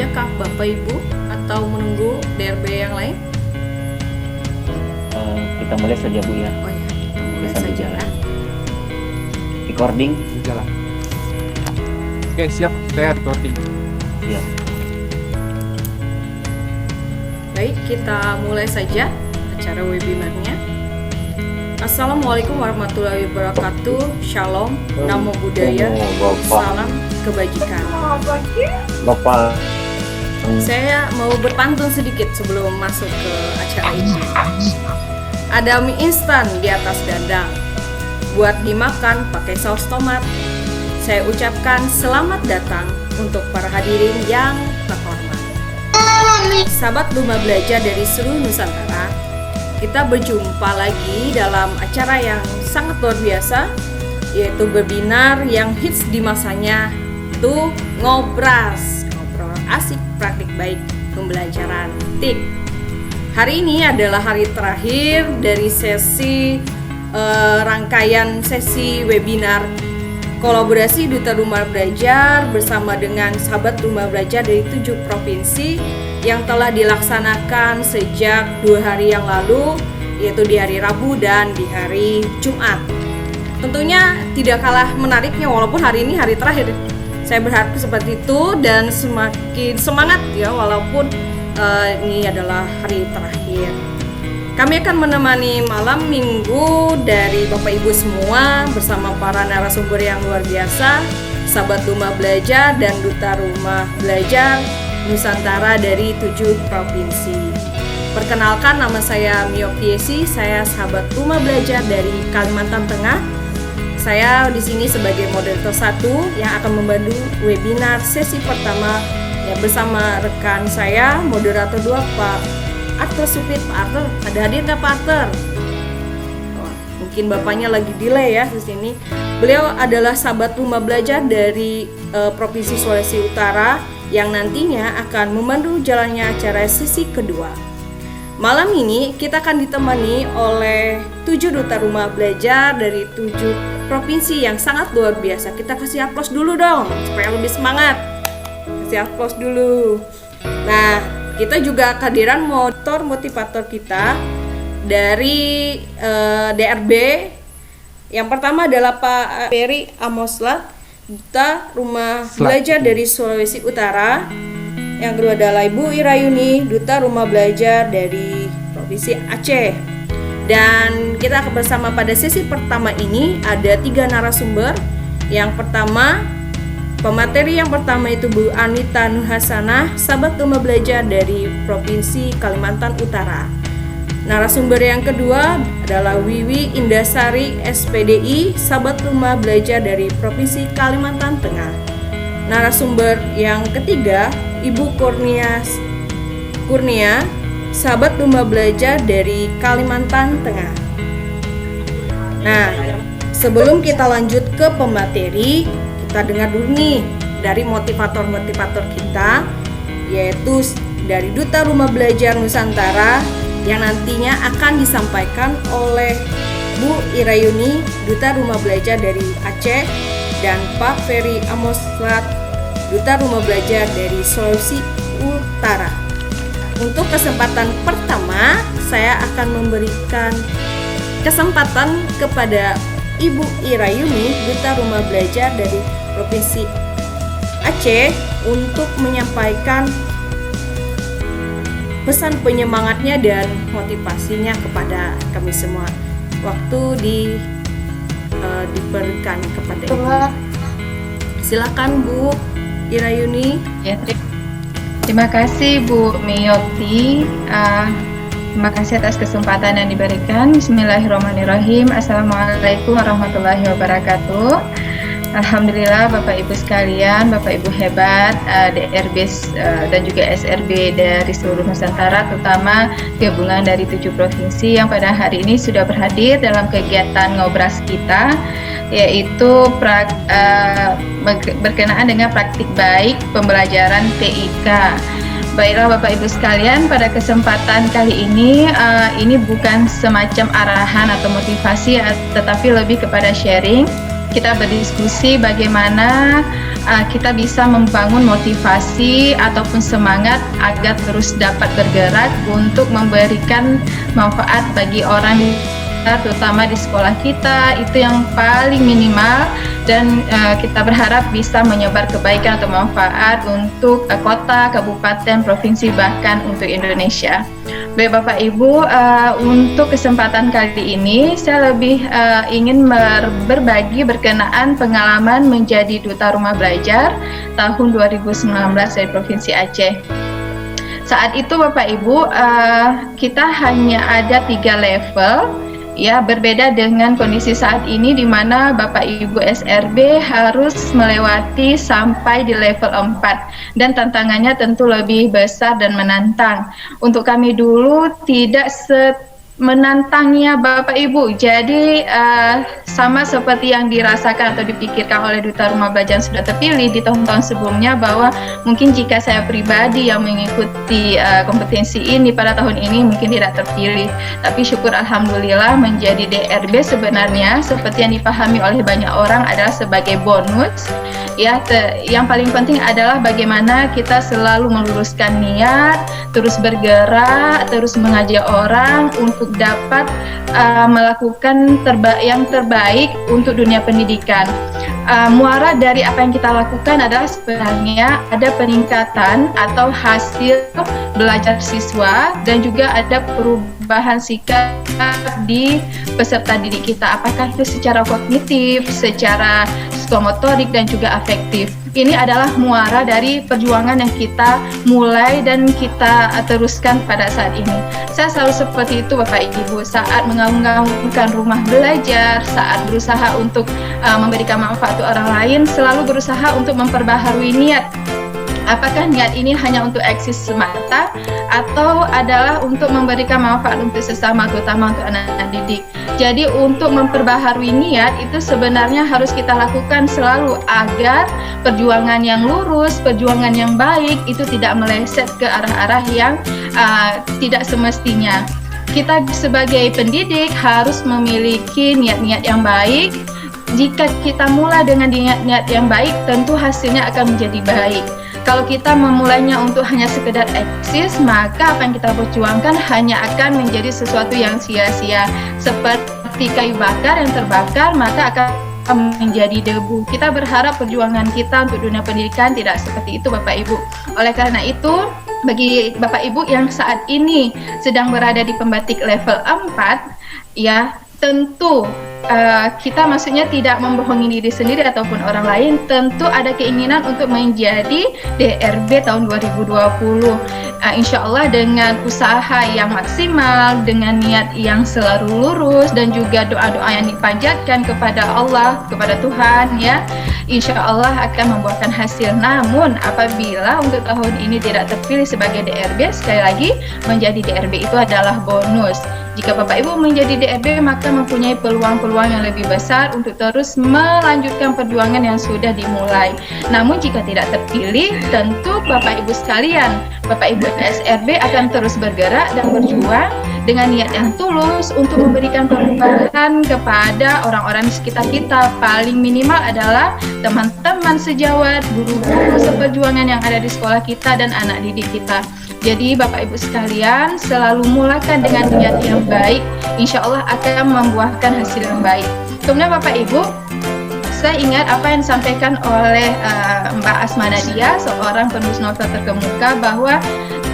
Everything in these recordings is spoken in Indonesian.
saja kah Bapak Ibu atau menunggu DRB yang lain? Kita mulai saja Bu ya. Oh ya, kita mulai Bisa saja berjalan. ya. Recording. Jalan. Oke, siap. Saya recording. Siap. Baik, kita mulai saja acara webinarnya. Assalamualaikum warahmatullahi wabarakatuh. Shalom, Namo Buddhaya, salam kebajikan. Bapak. Saya mau berpantun sedikit sebelum masuk ke acara ini. Ada mie instan di atas dandang, buat dimakan pakai saus tomat. Saya ucapkan selamat datang untuk para hadirin yang terhormat. Sahabat Rumah Belajar dari seluruh Nusantara, kita berjumpa lagi dalam acara yang sangat luar biasa, yaitu webinar yang hits di masanya, itu Ngobras, ngobrol asik praktik baik pembelajaran TIK. Hari ini adalah hari terakhir dari sesi rangkaian sesi webinar kolaborasi Duta Rumah Belajar bersama dengan sahabat Rumah Belajar dari 7 provinsi yang telah dilaksanakan sejak 2 hari yang lalu, yaitu di hari Rabu dan di hari Jumat. Tentunya tidak kalah menariknya walaupun hari ini hari terakhir. Saya berharap seperti itu dan semakin semangat ya walaupun ini adalah hari terakhir. Kami akan menemani malam minggu dari Bapak Ibu semua bersama para narasumber yang luar biasa, sahabat Rumah Belajar dan Duta Rumah Belajar Nusantara dari 7 provinsi. Perkenalkan, nama saya Miopiesi, saya sahabat Rumah Belajar dari Kalimantan Tengah. Saya di sini sebagai moderator 1 yang akan membantu webinar sesi pertama ya, bersama rekan saya moderator 2 Pak Arthur Supit. Pak Arthur, ada hadir nggak Pak Arthur? Oh, mungkin bapaknya lagi delay ya di sini. Beliau adalah sahabat Rumah Belajar dari Provinsi Sulawesi Utara yang nantinya akan memandu jalannya acara sesi kedua. Malam ini kita akan ditemani oleh 7 duta rumah belajar dari 7 provinsi yang sangat luar biasa. Kita kasih aplaus dulu dong supaya lebih semangat. Kasih aplaus dulu. Nah, kita juga kehadiran motivator kita dari DRB. Yang pertama adalah Pak Ferry Amoslat, Duta Rumah Belajar dari Sulawesi Utara. Yang kedua adalah Ibu Irayuni, Duta Rumah Belajar dari Provinsi Aceh. Dan kita akan bersama pada sesi pertama ini ada 3 narasumber. Yang pertama, pemateri yang pertama itu Bu Anita Nuhasanah, sahabat Rumah Belajar dari Provinsi Kalimantan Utara. Narasumber yang kedua adalah Wiwi Indasari SPDI, sahabat Rumah Belajar dari Provinsi Kalimantan Tengah. Narasumber yang ketiga Ibu Kurnia, sahabat Rumah Belajar dari Kalimantan Tengah. Nah, sebelum kita lanjut ke pemateri, kita dengar dulu nih dari motivator-motivator kita, yaitu dari Duta Rumah Belajar Nusantara yang nantinya akan disampaikan oleh Bu Irayuni, Duta Rumah Belajar dari Aceh, dan Pak Ferry Amoslat, Duta Rumah Belajar dari Sulawesi Utara. Untuk kesempatan pertama, saya akan memberikan kesempatan kepada Ibu Irayuni, Duta Rumah Belajar dari Provinsi Aceh, untuk menyampaikan pesan penyemangatnya dan motivasinya kepada kami semua. Waktu diberikan kepada Ibu. Silakan Bu Irayuni. Ya, terima kasih Bu Miyoti. Terima kasih atas kesempatan yang diberikan. Bismillahirrahmanirrahim. Assalamualaikum warahmatullahi wabarakatuh. Alhamdulillah Bapak Ibu sekalian, Bapak Ibu hebat, DRB dan juga SRB dari seluruh Nusantara, terutama gabungan dari 7 provinsi yang pada hari ini sudah berhadir dalam kegiatan ngobras kita, yaitu berkenaan dengan praktik baik pembelajaran TIK. Baiklah Bapak Ibu sekalian, pada kesempatan kali ini bukan semacam arahan atau motivasi, tetapi lebih kepada sharing kita berdiskusi bagaimana kita bisa membangun motivasi ataupun semangat agar terus dapat bergerak untuk memberikan manfaat bagi orang terutama di sekolah kita. Itu yang paling minimal, dan kita berharap bisa menyebar kebaikan atau manfaat untuk kota, kabupaten, provinsi, bahkan untuk Indonesia. Baik Bapak Ibu, untuk kesempatan kali ini saya lebih ingin berbagi berkenaan pengalaman menjadi Duta Rumah Belajar tahun 2019 dari Provinsi Aceh. Saat itu Bapak Ibu, kita hanya ada 3 level. Ya, berbeda dengan kondisi saat ini di mana Bapak Ibu SRB harus melewati sampai di level 4, dan tantangannya tentu lebih besar dan menantang. Untuk kami dulu tidak menantangnya Bapak Ibu. Jadi sama seperti yang dirasakan atau dipikirkan oleh Duta Rumah Belajar yang sudah terpilih di tahun-tahun sebelumnya, bahwa mungkin jika saya pribadi yang mengikuti kompetensi ini pada tahun ini mungkin tidak terpilih. Tapi syukur alhamdulillah menjadi DRB sebenarnya seperti yang dipahami oleh banyak orang adalah sebagai bonus. Ya, yang paling penting adalah bagaimana kita selalu meluruskan niat, terus bergerak, terus mengajak orang untuk dapat melakukan yang terbaik untuk dunia pendidikan. Muara dari apa yang kita lakukan adalah sebenarnya ada peningkatan atau hasil belajar siswa, dan juga ada perubahan sikap di peserta didik kita, apakah itu secara kognitif, secara psikomotorik, dan juga afektif. Ini adalah muara dari perjuangan yang kita mulai dan kita teruskan pada saat ini. Saya selalu seperti itu Bapak Ibu, saat mengaung-aungkan rumah belajar, saat berusaha untuk memberikan manfaat untuk orang lain, selalu berusaha untuk memperbaharui niat. Apakah niat ini hanya untuk eksis semata atau adalah untuk memberikan manfaat untuk sesama, terutama untuk anak-anak didik. Jadi untuk memperbaharui niat itu sebenarnya harus kita lakukan selalu agar perjuangan yang lurus, perjuangan yang baik itu tidak meleset ke arah-arah yang tidak semestinya. Kita sebagai pendidik harus memiliki niat-niat yang baik. Jika kita mulai dengan niat-niat yang baik, tentu hasilnya akan menjadi baik. Kalau kita memulainya untuk hanya sekedar eksis, maka apa yang kita perjuangkan hanya akan menjadi sesuatu yang sia-sia. Seperti kayu bakar yang terbakar, maka akan menjadi debu. Kita berharap perjuangan kita untuk dunia pendidikan tidak seperti itu Bapak Ibu. Oleh karena itu, bagi Bapak Ibu yang saat ini sedang berada di pembatik level 4, ya tentu kita maksudnya tidak membohongi diri sendiri ataupun orang lain, tentu ada keinginan untuk menjadi DRB tahun 2020. Insya Allah dengan usaha yang maksimal, dengan niat yang selalu lurus, dan juga doa-doa yang dipanjatkan kepada Allah, kepada Tuhan, ya, insya Allah akan membuahkan hasil. Namun apabila untuk tahun ini tidak terpilih sebagai DRB, sekali lagi menjadi DRB itu adalah bonus. Jika Bapak Ibu menjadi DRB, maka mempunyai peluang-peluang yang lebih besar untuk terus melanjutkan perjuangan yang sudah dimulai. Namun jika tidak terpilih, tentu Bapak Ibu sekalian, Bapak Ibu SRB akan terus bergerak dan berjuang dengan niat yang tulus untuk memberikan perubahan kepada orang-orang di sekitar kita. Paling minimal adalah teman-teman sejawat, guru-guru seperjuangan yang ada di sekolah kita, dan anak didik kita. Jadi Bapak Ibu sekalian selalu mulakan dengan niat yang baik, insya Allah akan membuahkan hasil yang baik. Kemudian Bapak Ibu, saya ingat apa yang disampaikan oleh Mbak Asma Nadia, seorang penulis novel terkemuka, bahwa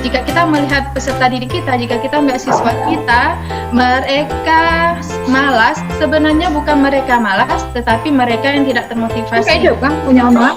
jika kita melihat peserta didik kita, jika kita melihat siswa kita, mereka malas, sebenarnya bukan mereka malas, tetapi mereka yang tidak termotivasi. Kayak juga punya omongan,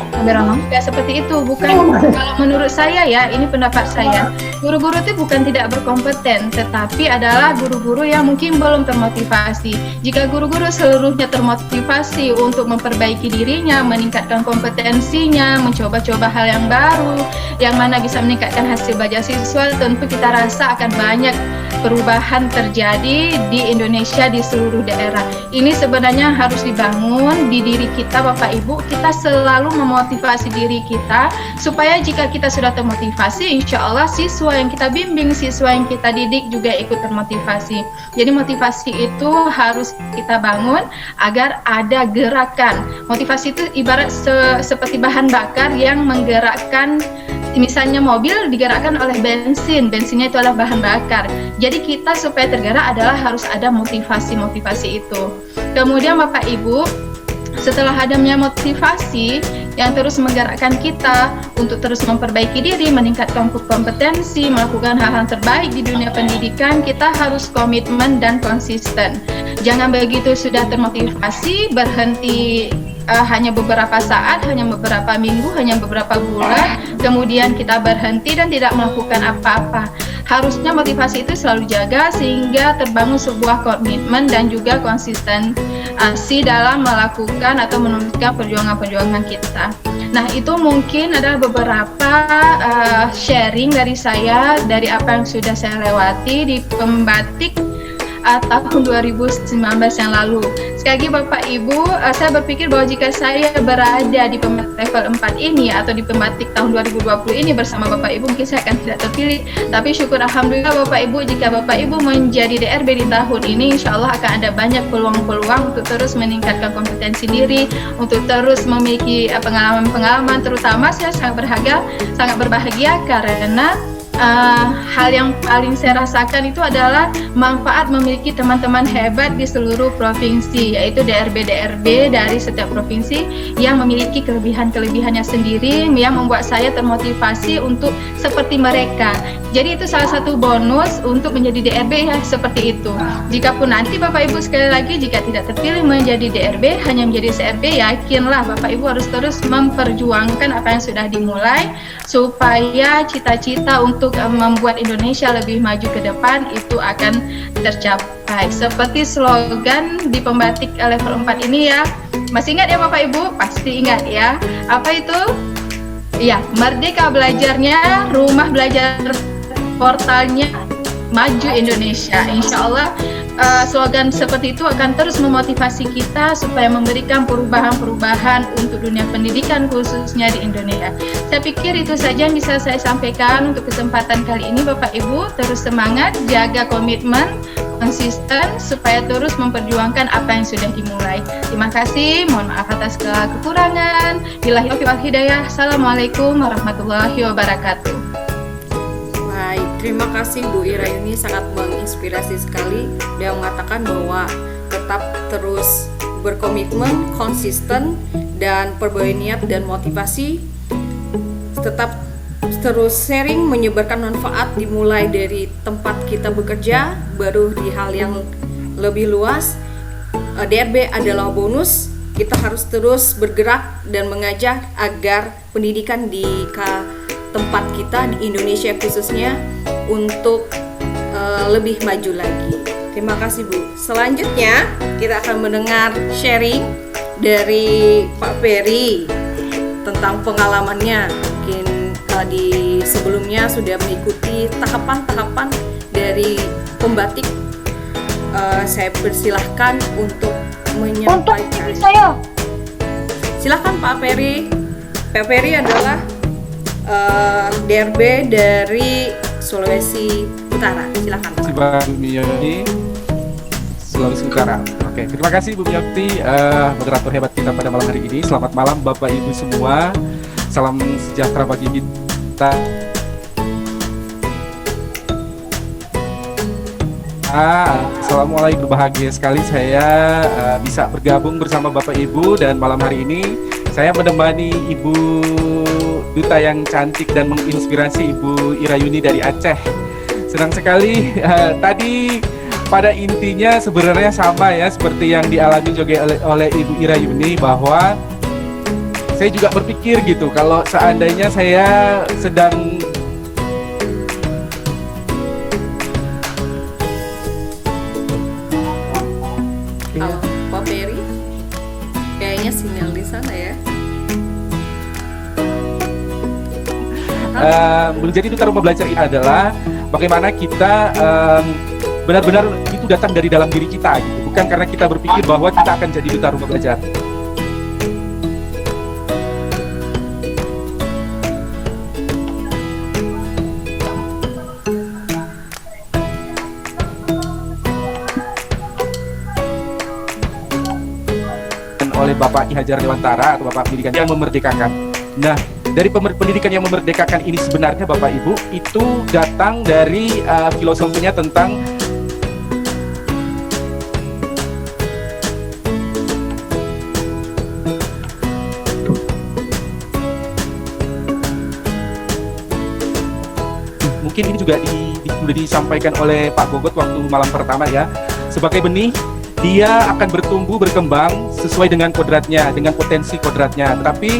Ya seperti itu, bukan. Kalau menurut saya ya, ini pendapat saya, guru-guru itu bukan tidak berkompeten, tetapi adalah guru-guru yang mungkin belum termotivasi. Jika guru-guru seluruhnya termotivasi untuk memperbaiki dirinya, meningkatkan kompetensinya, mencoba-coba hal yang baru, yang mana bisa meningkatkan hasil belajar siswa tentu kita rasa akan banyak perubahan terjadi di Indonesia di seluruh daerah. Ini sebenarnya harus dibangun di diri kita Bapak Ibu. Kita selalu memotivasi diri kita supaya jika kita sudah termotivasi, insya Allah siswa yang kita bimbing, siswa yang kita didik juga ikut termotivasi. Jadi motivasi itu harus kita bangun agar ada gerakan. Motivasi itu ibarat seperti bahan bakar yang menggerakkan. Misalnya mobil digerakkan oleh bensinnya itu adalah bahan bakar. Jadi kita supaya tergerak adalah harus ada motivasi itu. Kemudian Bapak Ibu, setelah adanya motivasi yang terus menggerakkan kita untuk terus memperbaiki diri, meningkatkan kompetensi, melakukan hal-hal terbaik di dunia pendidikan, kita harus komitmen dan konsisten. Jangan begitu sudah termotivasi, berhenti hanya beberapa saat, hanya beberapa minggu, hanya beberapa bulan, kemudian kita berhenti dan tidak melakukan apa-apa. Harusnya motivasi itu selalu jaga sehingga terbangun sebuah komitmen dan juga konsistensi dalam melakukan atau menunjukkan perjuangan-perjuangan kita. Nah, itu mungkin adalah beberapa sharing dari saya dari apa yang sudah saya lewati di Pembatik tahun 2019 yang lalu. Sekali lagi Bapak Ibu, saya berpikir bahwa jika saya berada di Pembatik level 4 ini atau di Pembatik tahun 2020 ini bersama Bapak Ibu, mungkin saya akan tidak terpilih. Tapi syukur Alhamdulillah Bapak Ibu, jika Bapak Ibu menjadi DRB di tahun ini, insya Allah akan ada banyak peluang-peluang untuk terus meningkatkan kompetensi diri, untuk terus memiliki pengalaman-pengalaman. Terutama saya sangat berbahagia karena hal yang paling saya rasakan itu adalah manfaat memiliki teman-teman hebat di seluruh provinsi, yaitu DRB-DRB dari setiap provinsi yang memiliki kelebihan-kelebihannya sendiri yang membuat saya termotivasi untuk seperti mereka. Jadi itu salah satu bonus untuk menjadi DRB ya, seperti itu. Jikapun nanti Bapak Ibu sekali lagi jika tidak terpilih menjadi DRB, hanya menjadi CRB, yakinlah Bapak Ibu harus terus memperjuangkan apa yang sudah dimulai supaya cita-cita untuk membuat Indonesia lebih maju ke depan itu akan tercapai. Seperti slogan di Pembatik level 4 ini ya. Masih ingat ya Bapak Ibu? Pasti ingat ya. Apa itu? Iya, merdeka belajarnya, rumah belajar portalnya, maju Indonesia. Insya Allah slogan seperti itu akan terus memotivasi kita supaya memberikan perubahan-perubahan untuk dunia pendidikan khususnya di Indonesia. Saya pikir itu saja yang bisa saya sampaikan untuk kesempatan kali ini Bapak Ibu. Terus semangat, jaga komitmen, konsisten supaya terus memperjuangkan apa yang sudah dimulai. Terima kasih, mohon maaf atas segala kekurangan. Billahi taufiq wal hidayah. Assalamualaikum warahmatullahi wabarakatuh. Baik, terima kasih Bu Irayuni, sangat menginspirasi sekali. Dia mengatakan bahwa tetap terus berkomitmen, konsisten, dan perbaiki niat dan motivasi. Tetap terus sharing, menyebarkan manfaat dimulai dari tempat kita bekerja, baru di hal yang lebih luas. DRB adalah bonus, kita harus terus bergerak dan mengajak agar pendidikan di tempat kita di Indonesia khususnya untuk lebih maju lagi. Terima kasih Bu. Selanjutnya kita akan mendengar sharing dari Pak Ferry tentang pengalamannya. Mungkin di sebelumnya sudah mengikuti tahapan-tahapan dari Pembatik. Saya persilahkan untuk menyampaikan. Silakan Pak Ferry. Pak Ferry adalah DRB dari Sulawesi Utara. Silakan Pak. Terima kasih Bu Miyoti, Sulawesi Utara. Oke, terima kasih Bu Miyoti, moderator hebat kita pada malam hari ini. Selamat malam Bapak Ibu semua. Salam sejahtera bagi kita. Assalamualaikum, berbahagia sekali saya bisa bergabung bersama Bapak Ibu, dan malam hari ini saya menemani Ibu Duta yang cantik dan menginspirasi, Ibu Irayuni dari Aceh. Senang sekali. Tadi pada intinya sebenarnya sama ya seperti yang dialami juga oleh Ibu Irayuni, bahwa saya juga berpikir gitu, kalau seandainya saya sedang Pak Ferry, kayaknya sinyal di sana ya. menjadi duta rumah belajar ini adalah bagaimana kita benar-benar itu datang dari dalam diri kita gitu. Bukan karena kita berpikir bahwa kita akan jadi duta rumah belajar. Oleh Bapak Ki Hajar Dewantara atau Bapak Pendidikan yang memerdekakan. Nah, dari pendidikan yang memerdekakan ini sebenarnya Bapak Ibu itu datang dari filosofinya tentang mungkin ini juga sudah disampaikan oleh Pak Gogot waktu malam pertama ya. Sebagai benih, dia akan bertumbuh, berkembang sesuai dengan kodratnya, dengan potensi kodratnya. Tetapi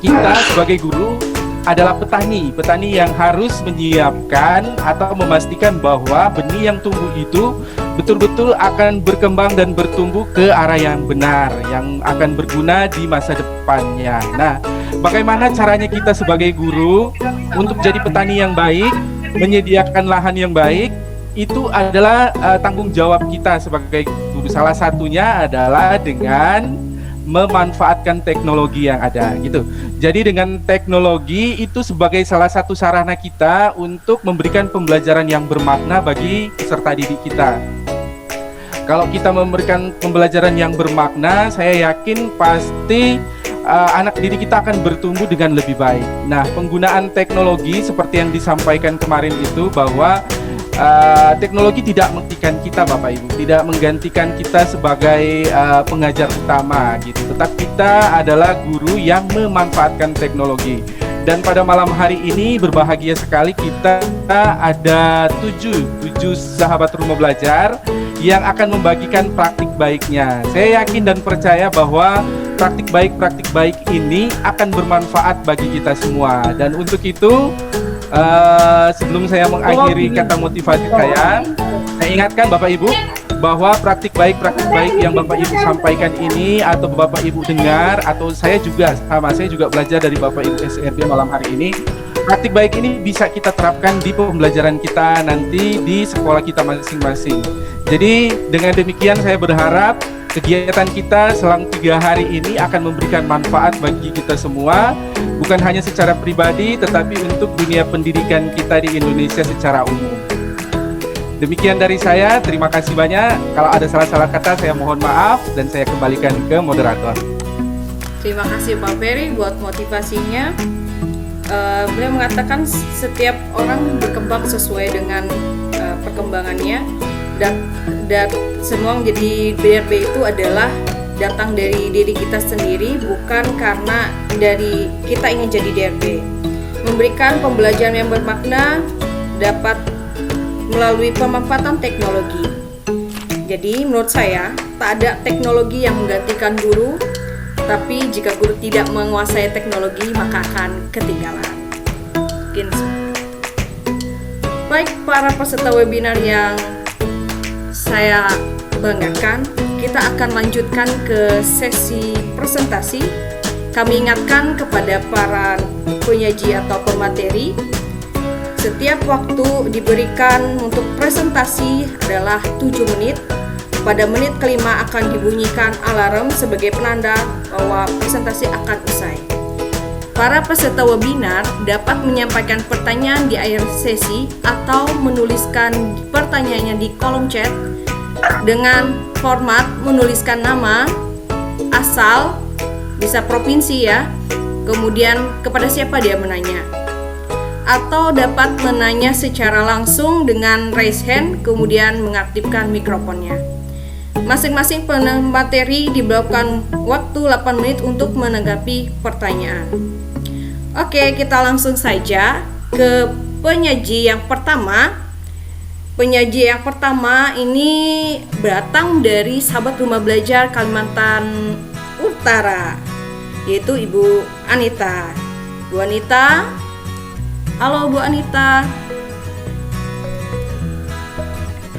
kita sebagai guru adalah petani yang harus menyiapkan atau memastikan bahwa benih yang tumbuh itu betul-betul akan berkembang dan bertumbuh ke arah yang benar, yang akan berguna di masa depannya. Nah, bagaimana caranya kita sebagai guru untuk jadi petani yang baik, menyediakan lahan yang baik? Itu adalah tanggung jawab kita sebagai guru. Salah satunya adalah dengan memanfaatkan teknologi yang ada gitu. Jadi dengan teknologi itu sebagai salah satu sarana kita untuk memberikan pembelajaran yang bermakna bagi peserta didik kita. Kalau kita memberikan pembelajaran yang bermakna, saya yakin pasti anak didik kita akan bertumbuh dengan lebih baik. Nah, penggunaan teknologi seperti yang disampaikan kemarin itu bahwa teknologi tidak menggantikan kita Bapak Ibu, tidak menggantikan kita sebagai pengajar utama gitu. Tetap kita adalah guru yang memanfaatkan teknologi. Dan pada malam hari ini berbahagia sekali kita ada tujuh sahabat rumah belajar yang akan membagikan praktik baiknya. Saya yakin dan percaya bahwa praktik baik ini akan bermanfaat bagi kita semua. Dan untuk itu sebelum saya mengakhiri kata motivasi saya ingatkan Bapak Ibu bahwa praktik baik yang Bapak Ibu sampaikan ini atau Bapak Ibu dengar atau saya juga belajar dari Bapak Ibu SRD malam hari ini. Praktik baik ini bisa kita terapkan di pembelajaran kita nanti di sekolah kita masing-masing. Jadi dengan demikian saya berharap kegiatan kita selama 3 hari ini akan memberikan manfaat bagi kita semua, bukan hanya secara pribadi tetapi untuk dunia pendidikan kita di Indonesia secara umum. Demikian dari saya, terima kasih banyak. Kalau ada salah-salah kata saya mohon maaf dan saya kembalikan ke moderator. Terima kasih Pak Ferry buat motivasinya. Beliau mengatakan setiap orang berkembang sesuai dengan perkembangannya dan semua menjadi BRB itu adalah datang dari diri kita sendiri, bukan karena dari kita ingin jadi DRB. Memberikan pembelajaran yang bermakna dapat melalui pemanfaatan teknologi. Jadi menurut saya tak ada teknologi yang menggantikan guru, tapi jika guru tidak menguasai teknologi maka akan ketinggalan. Mungkin baik para peserta webinar yang saya banggakan, kita akan lanjutkan ke sesi presentasi. Kami ingatkan kepada para penyaji atau pemateri, setiap waktu diberikan untuk presentasi adalah 7 menit. Pada menit kelima akan dibunyikan alarm sebagai penanda bahwa presentasi akan usai. Para peserta webinar dapat menyampaikan pertanyaan di akhir sesi atau menuliskan pertanyaannya di kolom chat dengan format menuliskan nama, asal, bisa provinsi ya, kemudian kepada siapa dia menanya. Atau dapat menanya secara langsung dengan raise hand, kemudian mengaktifkan mikrofonnya. Masing-masing pemateri diberikan waktu 8 menit untuk menanggapi pertanyaan. Oke, kita langsung saja ke penyaji yang pertama. Penyaji yang pertama ini datang dari sahabat rumah belajar Kalimantan Utara, yaitu Ibu Anita. Bu Anita, halo Bu Anita.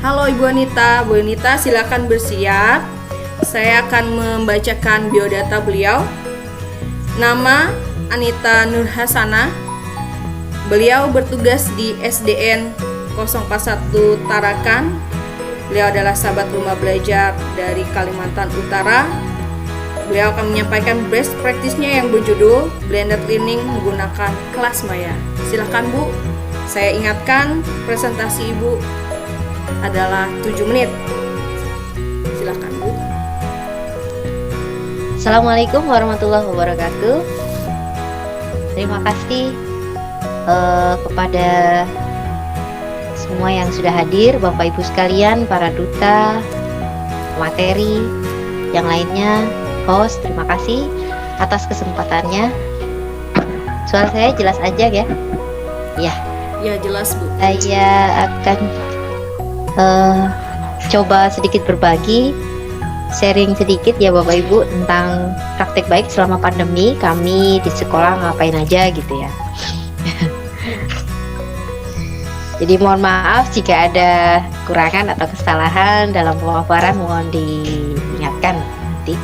Halo Ibu Anita. Bu Anita silakan bersiap. Saya akan membacakan biodata beliau. Nama Anita Nurhasana, Beliau bertugas di SDN 041 Tarakan. Beliau adalah sahabat rumah belajar dari Kalimantan Utara. Beliau akan menyampaikan best practice-nya yang berjudul Blended Learning menggunakan kelas maya. Silahkan Bu, saya ingatkan presentasi Ibu adalah 7 menit. Silahkan Bu. Assalamualaikum warahmatullahi wabarakatuh. Terima kasih kepada semua yang sudah hadir, Bapak Ibu sekalian, para duta, materi, yang lainnya, host, terima kasih atas kesempatannya. Suara saya jelas aja ya? Ya. Ya, jelas Bu. Saya akan coba sedikit berbagi, sharing sedikit ya Bapak Ibu tentang praktek baik selama pandemi. Kami di sekolah ngapain aja gitu ya. Jadi mohon maaf jika ada kurangan atau kesalahan dalam pemaparan, mohon diingatkan nanti.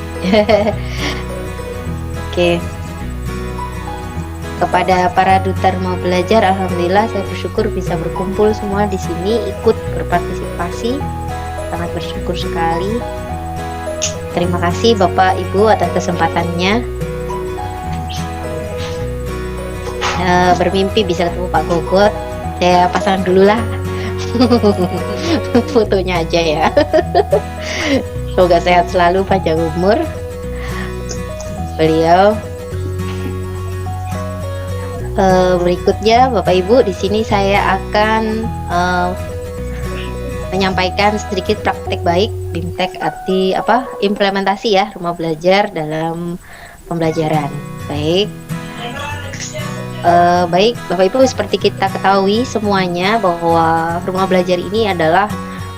Oke. Kepada para duta rumah belajar, alhamdulillah saya bersyukur bisa berkumpul semua di sini, ikut berpartisipasi. Sangat bersyukur sekali. Terima kasih Bapak Ibu atas kesempatannya. Bermimpi bisa ketemu Pak Gogot. Saya pasang dulu lah fotonya aja ya. Semoga sehat selalu, panjang umur beliau. Berikutnya Bapak Ibu, di sini saya akan menyampaikan sedikit praktek baik BIMTEK arti implementasi ya rumah belajar dalam pembelajaran. Baik Bapak Ibu, seperti kita ketahui semuanya bahwa rumah belajar ini adalah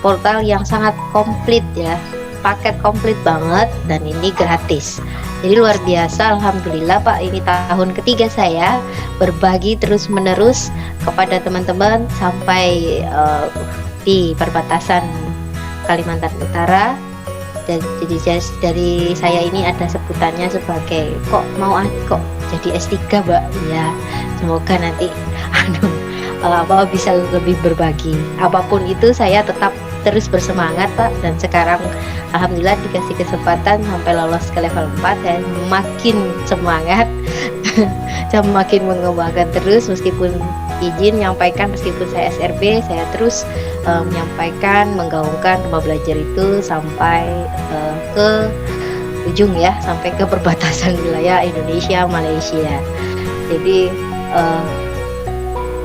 portal yang sangat komplit ya, paket komplit banget, dan ini gratis. Jadi luar biasa, alhamdulillah Pak, ini tahun ketiga saya berbagi terus menerus kepada teman-teman sampai di perbatasan Kalimantan Utara. Jadi dari saya ini ada sebutannya sebagai kok jadi S3 Mbak ya. Semoga nanti bisa lebih berbagi. Apapun itu saya tetap terus bersemangat Pak, dan sekarang alhamdulillah dikasih kesempatan sampai lolos ke level 4, dan makin semangat. Saya makin mengembangkan terus, meskipun izin menyampaikan, meskipun saya SRB, saya terus menyampaikan, menggaungkan rumah belajar itu sampai ke ujung ya, sampai ke perbatasan wilayah Indonesia Malaysia. Jadi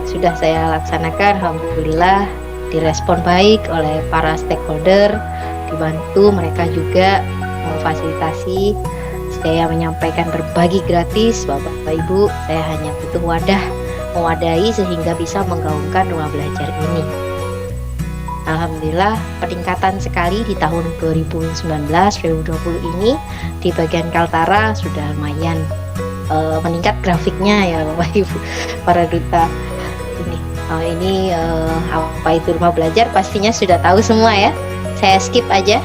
sudah saya laksanakan, alhamdulillah direspon baik oleh para stakeholder, dibantu mereka juga memfasilitasi. Saya menyampaikan berbagi gratis Bapak Ibu, saya hanya butuh wadah mewadahi sehingga bisa menggaungkan rumah belajar ini. Alhamdulillah peningkatan sekali di tahun 2019-2020 ini di bagian Kaltara sudah lumayan meningkat grafiknya ya Bapak Ibu para duta. Ini apa itu rumah belajar pastinya sudah tahu semua ya. Saya skip aja.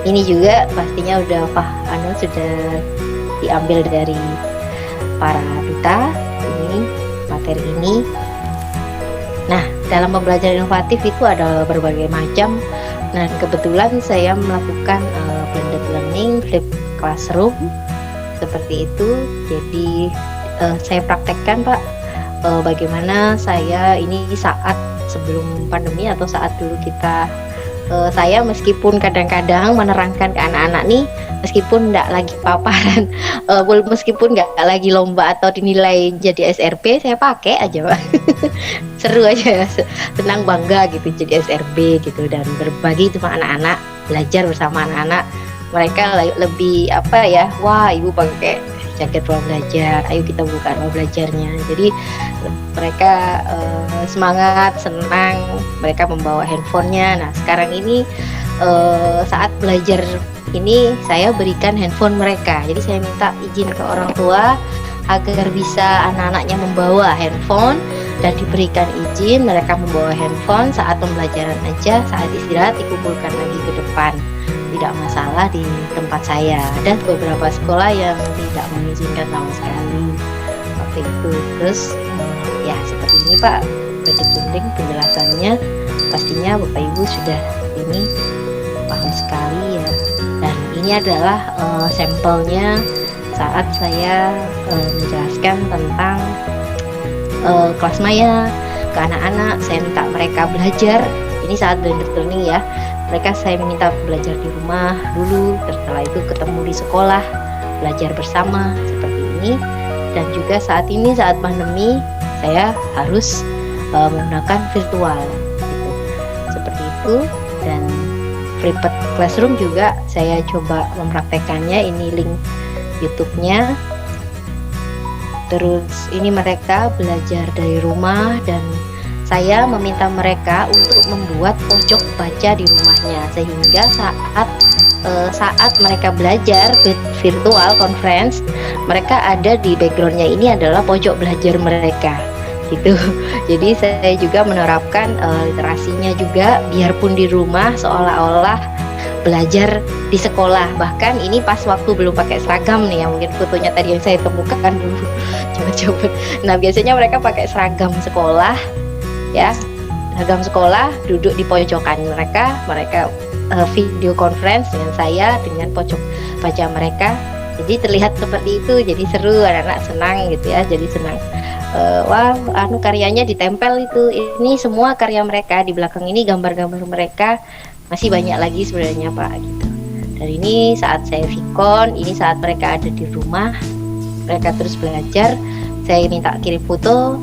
Ini juga pastinya sudah diambil dari para duta ini, materi ini. Nah, dalam pembelajaran inovatif itu ada berbagai macam. Nah, kebetulan saya melakukan blended learning, flip classroom seperti itu. Jadi saya praktekkan Pak, bagaimana saya ini saat sebelum pandemi atau saat dulu kita saya meskipun kadang-kadang menerangkan ke anak-anak nih, meskipun nggak lagi paparan, meskipun nggak lagi lomba atau dinilai jadi SRP, saya pakai aja Pak. Seru aja, senang bangga gitu jadi SRB gitu, dan berbagi sama anak-anak, belajar bersama anak-anak. Mereka lebih wah ibu pakai jaket ruang belajar, ayo kita buka ruang belajarnya. Jadi mereka semangat, senang, mereka membawa handphonenya. Nah sekarang ini saat belajar ini saya berikan handphone mereka. Jadi saya minta izin ke orang tua agar bisa anak-anaknya membawa handphone, dan diberikan izin mereka membawa handphone saat pembelajaran aja, saat istirahat dikumpulkan lagi ke depan. Tidak masalah di tempat saya. Ada beberapa sekolah yang tidak mengizinkan sama sekali. Waktu seperti itu. Terus ya seperti ini Pak, berikut penjelasannya. Pastinya Bapak Ibu sudah ini paham sekali ya. Dan ini adalah sampelnya saat saya menjelaskan tentang kelas maya ke anak-anak. Saya minta mereka belajar. Ini saat blended learning ya. Mereka saya minta belajar di rumah dulu, setelah itu ketemu di sekolah, belajar bersama seperti ini. Dan juga saat ini saat pandemi saya harus menggunakan virtual gitu. Seperti itu. Dan Prepad Classroom juga saya coba mempraktekannya. Ini link YouTube-nya. Terus ini mereka belajar dari rumah dan saya meminta mereka untuk membuat pojok baca di rumahnya, sehingga saat mereka belajar virtual conference, mereka ada di backgroundnya ini adalah pojok belajar mereka gitu. Jadi saya juga menerapkan literasinya juga, biarpun di rumah seolah-olah belajar di sekolah. Bahkan ini pas waktu belum pakai seragam nih ya, mungkin fotonya tadi yang saya temukan dulu. Coba-coba. Nah biasanya mereka pakai seragam sekolah ya, seragam sekolah, duduk di pojokan mereka video conference dengan saya dengan pojok baca mereka. Jadi terlihat seperti itu, jadi seru, anak-anak senang gitu ya, jadi senang. Wah, karyanya ditempel itu. Ini semua karya mereka, di belakang ini gambar-gambar mereka. Masih banyak lagi sebenarnya Pak gitu. Dan ini saat saya Vicon, ini saat mereka ada di rumah, mereka terus belajar. Saya minta kirim foto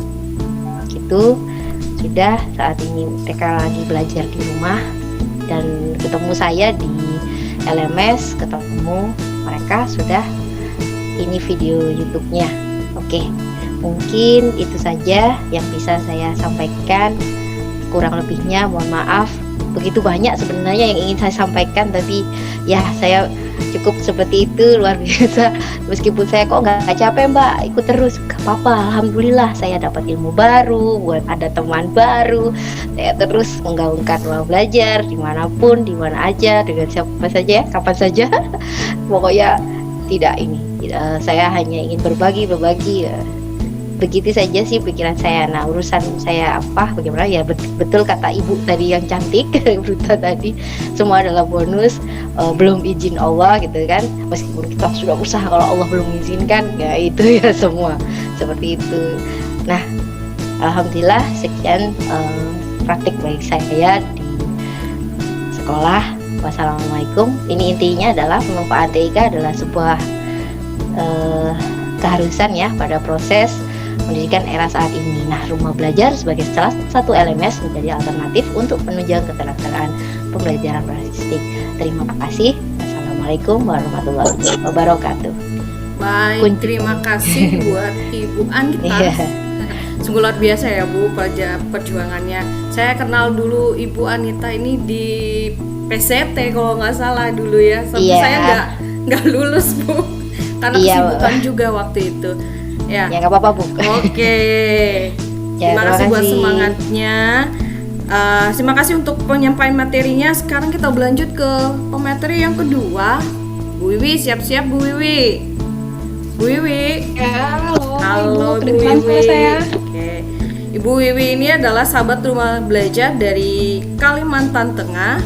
gitu. Sudah saat ini mereka lagi belajar di rumah dan ketemu saya di LMS, ketemu mereka sudah ini video YouTube-nya. Oke, mungkin itu saja yang bisa saya sampaikan. Kurang lebihnya mohon maaf. Begitu banyak sebenarnya yang ingin saya sampaikan, tapi ya saya cukup seperti itu, luar biasa. Meskipun saya kok nggak capek Mbak, ikut terus, gak apa-apa. Alhamdulillah saya dapat ilmu baru, buat ada teman baru. Saya terus menggaungkan ruang belajar dimanapun, dimana aja, dengan siapa saja, kapan saja. Pokoknya tidak ini. Saya hanya ingin berbagi. Begitu saja sih pikiran saya. Nah urusan saya apa bagaimana ya, betul kata ibu tadi yang cantik Bruta tadi, semua adalah bonus. Belum izin Allah gitu kan, meskipun kita sudah usaha, kalau Allah belum izinkan ya itu ya semua seperti itu. Nah alhamdulillah sekian praktik baik saya di sekolah. Wassalamualaikum. Ini intinya adalah pemanfaatan TIK adalah sebuah keharusan ya pada proses pendidikan era saat ini. Nah, rumah belajar sebagai salah satu LMS menjadi alternatif untuk penunjang ketersediaan pembelajaran berbasis. Terima kasih. Assalamualaikum warahmatullahi wabarakatuh. Baik, terima kasih buat Ibu Anita. Sungguh luar biasa ya Bu perjuangannya. Saya kenal dulu Ibu Anita ini di PCT kalau nggak salah dulu ya. Sampai saya nggak lulus Bu, karena kesibukan juga waktu itu. Ya nggak apa-apa Bu. Oke. Terima kasih buat semangatnya. Terima kasih untuk penyampaian materinya. Sekarang kita berlanjut ke pemateri yang kedua. Bu Wiwi, siap-siap Bu Wiwi. Bu Wiwi. Ya, halo Bu Wiwi. Oke. Ibu Wiwi ini adalah sahabat rumah belajar dari Kalimantan Tengah.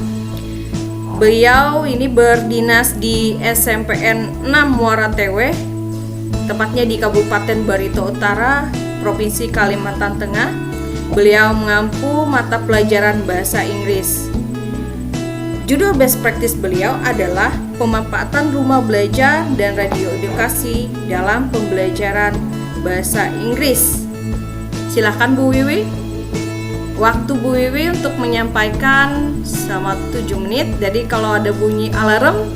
Beliau ini berdinas di SMPN 6 Muara Tewe, tepatnya di Kabupaten Barito Utara, Provinsi Kalimantan Tengah. Beliau mengampu mata pelajaran bahasa Inggris. Judul best practice beliau adalah pemanfaatan rumah belajar dan radio edukasi dalam pembelajaran bahasa Inggris. Silahkan Bu Wiwi. Waktu Bu Wiwi untuk menyampaikan selama 7 menit. Jadi kalau ada bunyi alarm,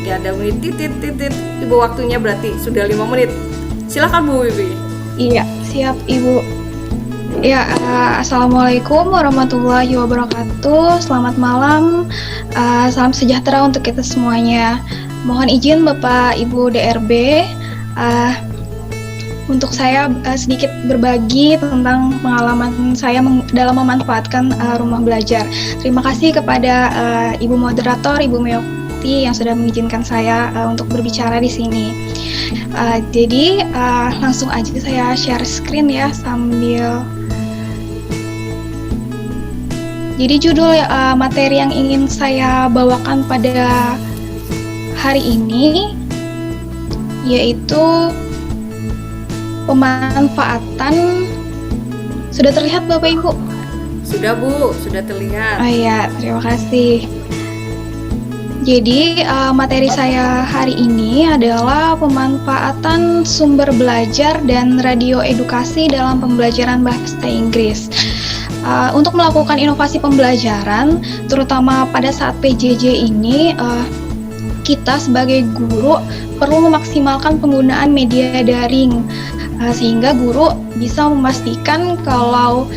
gak ada bunyi titit, Ibu waktunya berarti sudah 5 menit. Silakan Bu Wiwi. Iya, siap Ibu. Ya, assalamualaikum warahmatullahi wabarakatuh. Selamat malam, salam sejahtera untuk kita semuanya. Mohon izin Bapak Ibu DRB, untuk saya sedikit berbagi tentang pengalaman saya dalam memanfaatkan rumah belajar. Terima kasih kepada Ibu Moderator, Ibu Meyokti kasih yang sudah mengizinkan saya untuk berbicara di sini. Jadi langsung aja saya share screen ya sambil. Jadi judul materi yang ingin saya bawakan pada hari ini yaitu pemanfaatan. Sudah terlihat Bapak Ibu? Sudah Bu, sudah terlihat. Oh iya, terima kasih. Jadi materi saya hari ini adalah pemanfaatan sumber belajar dan radio edukasi dalam pembelajaran bahasa Inggris. Untuk melakukan inovasi pembelajaran, terutama pada saat PJJ ini, kita sebagai guru perlu memaksimalkan penggunaan media daring, sehingga guru bisa memastikan kalau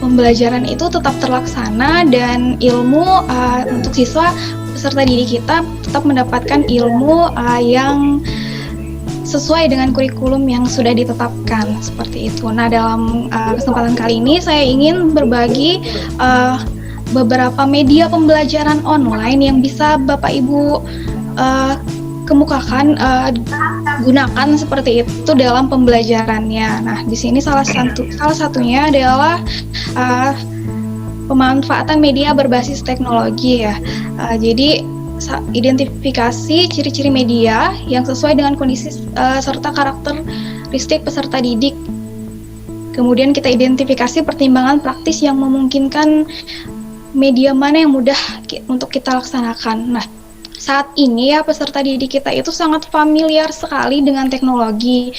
pembelajaran itu tetap terlaksana dan ilmu untuk siswa peserta didik kita tetap mendapatkan ilmu yang sesuai dengan kurikulum yang sudah ditetapkan, seperti itu. Nah, dalam kesempatan kali ini saya ingin berbagi beberapa media pembelajaran online yang bisa Bapak Ibu kemukakan, gunakan seperti itu dalam pembelajarannya. Nah, di sini salah satunya adalah pemanfaatan media berbasis teknologi ya. Jadi identifikasi ciri-ciri media yang sesuai dengan kondisi serta karakteristik peserta didik. Kemudian kita identifikasi pertimbangan praktis yang memungkinkan media mana yang mudah untuk kita laksanakan. Nah, saat ini ya peserta didik kita itu sangat familiar sekali dengan teknologi,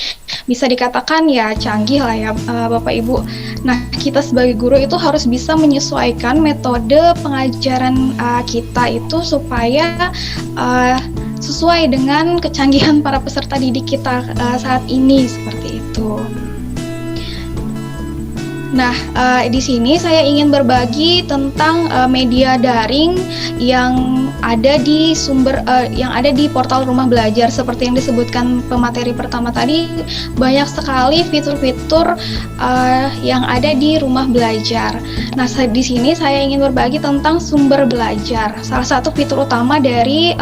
bisa dikatakan ya canggih lah ya Bapak Ibu. Nah, kita sebagai guru itu harus bisa menyesuaikan metode pengajaran kita itu supaya sesuai dengan kecanggihan para peserta didik kita saat ini, seperti itu. Nah, di sini saya ingin berbagi tentang media daring yang ada di portal Rumah Belajar. Seperti yang disebutkan pemateri pertama tadi, banyak sekali fitur-fitur yang ada di Rumah Belajar. Nah, di sini saya ingin berbagi tentang sumber belajar. Salah satu fitur utama dari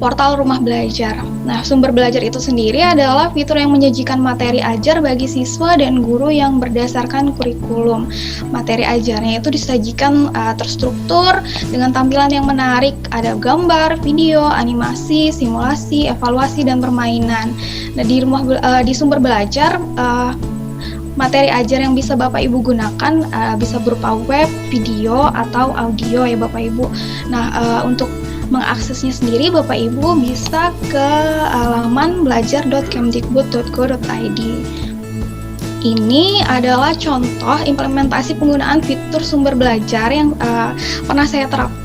portal Rumah Belajar. Nah, sumber belajar itu sendiri adalah fitur yang menyajikan materi ajar bagi siswa dan guru yang berdasarkan kurikulum. Materi ajarnya itu disajikan terstruktur dengan tampilan yang menarik, ada gambar, video, animasi, simulasi, evaluasi, dan permainan. Nah, di sumber belajar, materi ajar yang bisa Bapak Ibu gunakan bisa berupa web, video, atau audio ya Bapak Ibu. Nah, untuk mengaksesnya sendiri Bapak Ibu bisa ke laman belajar.kemdikbud.go.id. Ini adalah contoh implementasi penggunaan fitur sumber belajar yang pernah saya terapkan.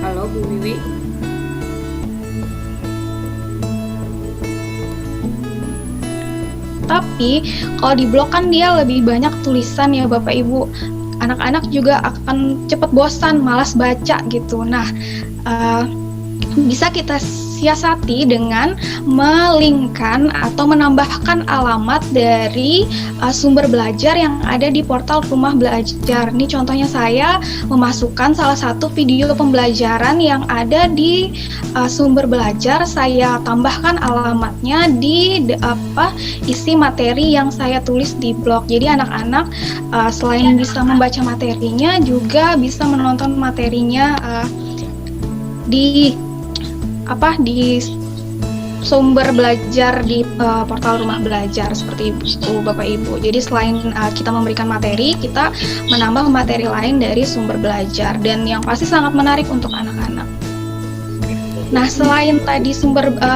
Halo Bu Wiwi. Tapi kalau di blog kan dia lebih banyak tulisan ya Bapak Ibu. Anak-anak juga akan cepat bosan, malas baca gitu. Nah, bisa kita siasati dengan melinkkan atau menambahkan alamat dari sumber belajar yang ada di portal Rumah Belajar. Ini contohnya saya memasukkan salah satu video pembelajaran yang ada di sumber belajar, saya tambahkan alamatnya di isi materi yang saya tulis di blog. Jadi anak-anak selain bisa membaca materinya juga bisa menonton materinya di sumber belajar di portal Rumah Belajar, seperti itu Bapak Ibu. Jadi selain kita memberikan materi, kita menambah materi lain dari sumber belajar dan yang pasti sangat menarik untuk anak-anak. Nah, selain tadi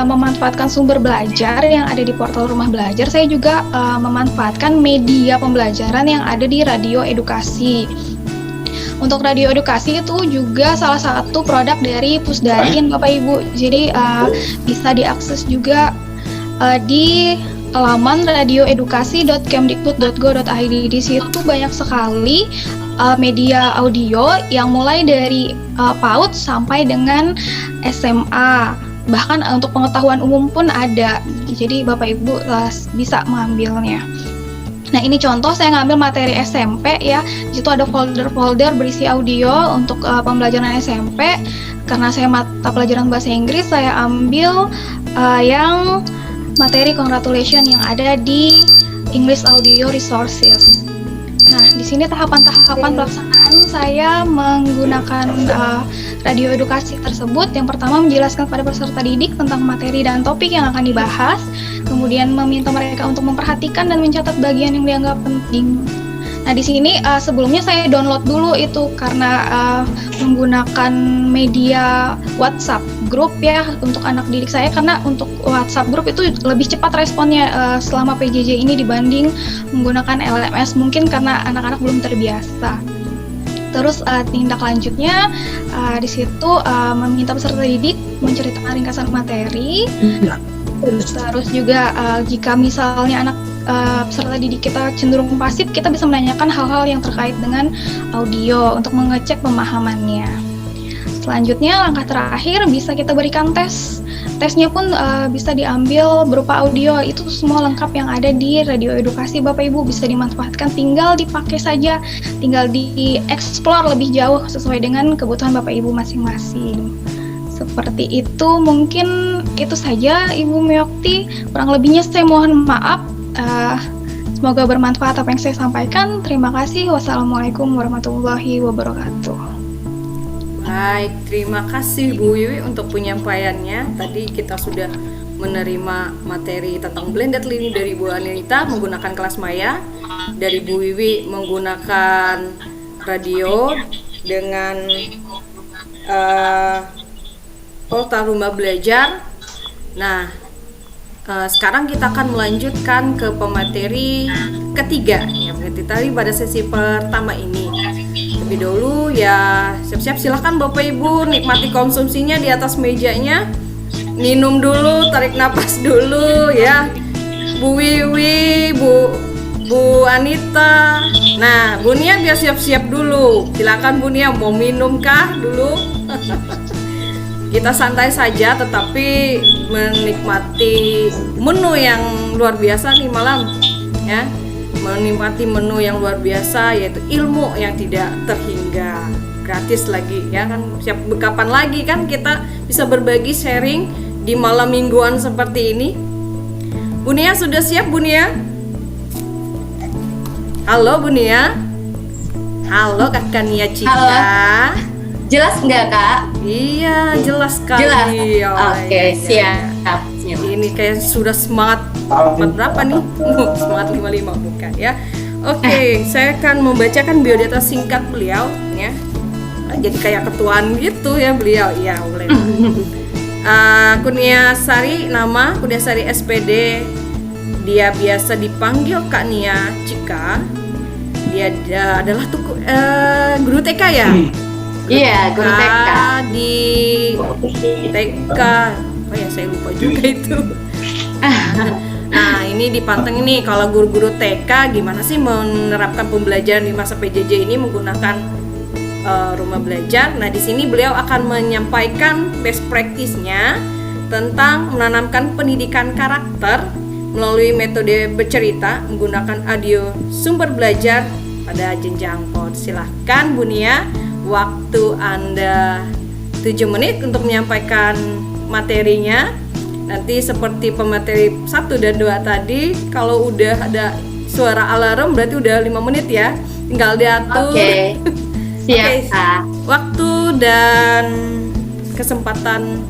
memanfaatkan sumber belajar yang ada di portal Rumah Belajar, saya juga memanfaatkan media pembelajaran yang ada di radio edukasi. Untuk radio edukasi itu juga salah satu produk dari Pusdakin Bapak Ibu. Jadi bisa diakses juga di laman radioedukasi.kemdikbud.go.id. Di situ banyak sekali media audio yang mulai dari PAUD sampai dengan SMA. bahkan untuk pengetahuan umum pun ada. Jadi Bapak Ibu bisa mengambilnya. Nah, ini contoh saya ngambil materi SMP ya. Di situ ada folder-folder berisi audio untuk pembelajaran SMP. Karena saya mata pelajaran bahasa Inggris, saya ambil yang materi congratulation yang ada di English Audio Resources. Nah, di sini tahapan-tahapan pelaksanaan saya menggunakan radio edukasi tersebut. Yang pertama, menjelaskan kepada peserta didik tentang materi dan topik yang akan dibahas. Kemudian meminta mereka untuk memperhatikan dan mencatat bagian yang dianggap penting. Nah, di sini sebelumnya saya download dulu itu karena menggunakan media WhatsApp grup ya untuk anak didik saya, karena untuk WhatsApp grup itu lebih cepat responnya selama PJJ ini dibanding menggunakan LMS, mungkin karena anak-anak belum terbiasa. Terus tindak lanjutnya di situ meminta peserta didik menceritakan ringkasan materi. Terus juga jika misalnya anak peserta didik kita cenderung pasif, kita bisa menanyakan hal-hal yang terkait dengan audio untuk mengecek pemahamannya. Selanjutnya, langkah terakhir bisa kita berikan tes. Tesnya pun bisa diambil berupa audio, itu semua lengkap yang ada di radio edukasi. Bapak Ibu bisa dimanfaatkan, tinggal dipakai saja, tinggal di-explore lebih jauh sesuai dengan kebutuhan Bapak Ibu masing-masing. Seperti itu, mungkin itu saja Ibu Meyokti. Kurang lebihnya saya mohon maaf. Semoga bermanfaat apa yang saya sampaikan. Terima kasih. Wassalamualaikum warahmatullahi wabarakatuh. Baik, terima kasih Bu Wiwi untuk penyampaiannya. Tadi kita sudah menerima materi tentang blended learning dari Bu Anita menggunakan kelas maya, dari Bu Wiwi menggunakan radio dengan portal rumah belajar. Nah, sekarang kita akan melanjutkan ke pemateri ketiga yang tadi pada sesi pertama ini. Lebih dulu ya siap-siap, silahkan Bapak Ibu nikmati konsumsinya di atas mejanya. Minum dulu, tarik napas dulu ya. Bu Wiwi, Bu Anita. Nah, Bu Nia biar siap-siap dulu. Silakan Bu Nia, mau minum kah dulu? Kita santai saja tetapi menikmati menu yang luar biasa nih malam ya. Menikmati menu yang luar biasa, yaitu ilmu yang tidak terhingga, gratis lagi ya kan. Siap kapan lagi kan kita bisa berbagi sharing di malam mingguan seperti ini. Bu Nia sudah siap Bu Nia? Halo Bu Nia. Halo Kakak Nia Cika. Halo. Jelas nggak Kak? Iya, jelas sekali. Jelas. Oh, Oke, iya. siap. Ini kayak sudah semangat berapa nih? Semangat 55 bukan ya. Oke, saya akan membacakan biodata singkat beliau ya. Jadi kayak ketuaan gitu ya beliau. Iya, boleh. Kurniasari, nama Kurniasari SPD. Dia biasa dipanggil Kak Nia Cika. Dia adalah guru TK ya. Iya, guru TK di TK. Oh ya, saya lupa juga itu. Nah, ini di Panteng ini kalau guru-guru TK gimana sih menerapkan pembelajaran di masa PJJ ini menggunakan rumah belajar. Nah, di sini beliau akan menyampaikan best practice-nya tentang menanamkan pendidikan karakter melalui metode bercerita menggunakan audio sumber belajar pada jenjang PAUD. Silahkan Bu Nia, waktu Anda 7 menit untuk menyampaikan materinya. Nanti seperti pemateri 1 dan 2 tadi, kalau udah ada suara alarm berarti udah 5 menit ya. Tinggal diatur. Oke. Siap, Oke, Kak. waktu dan kesempatan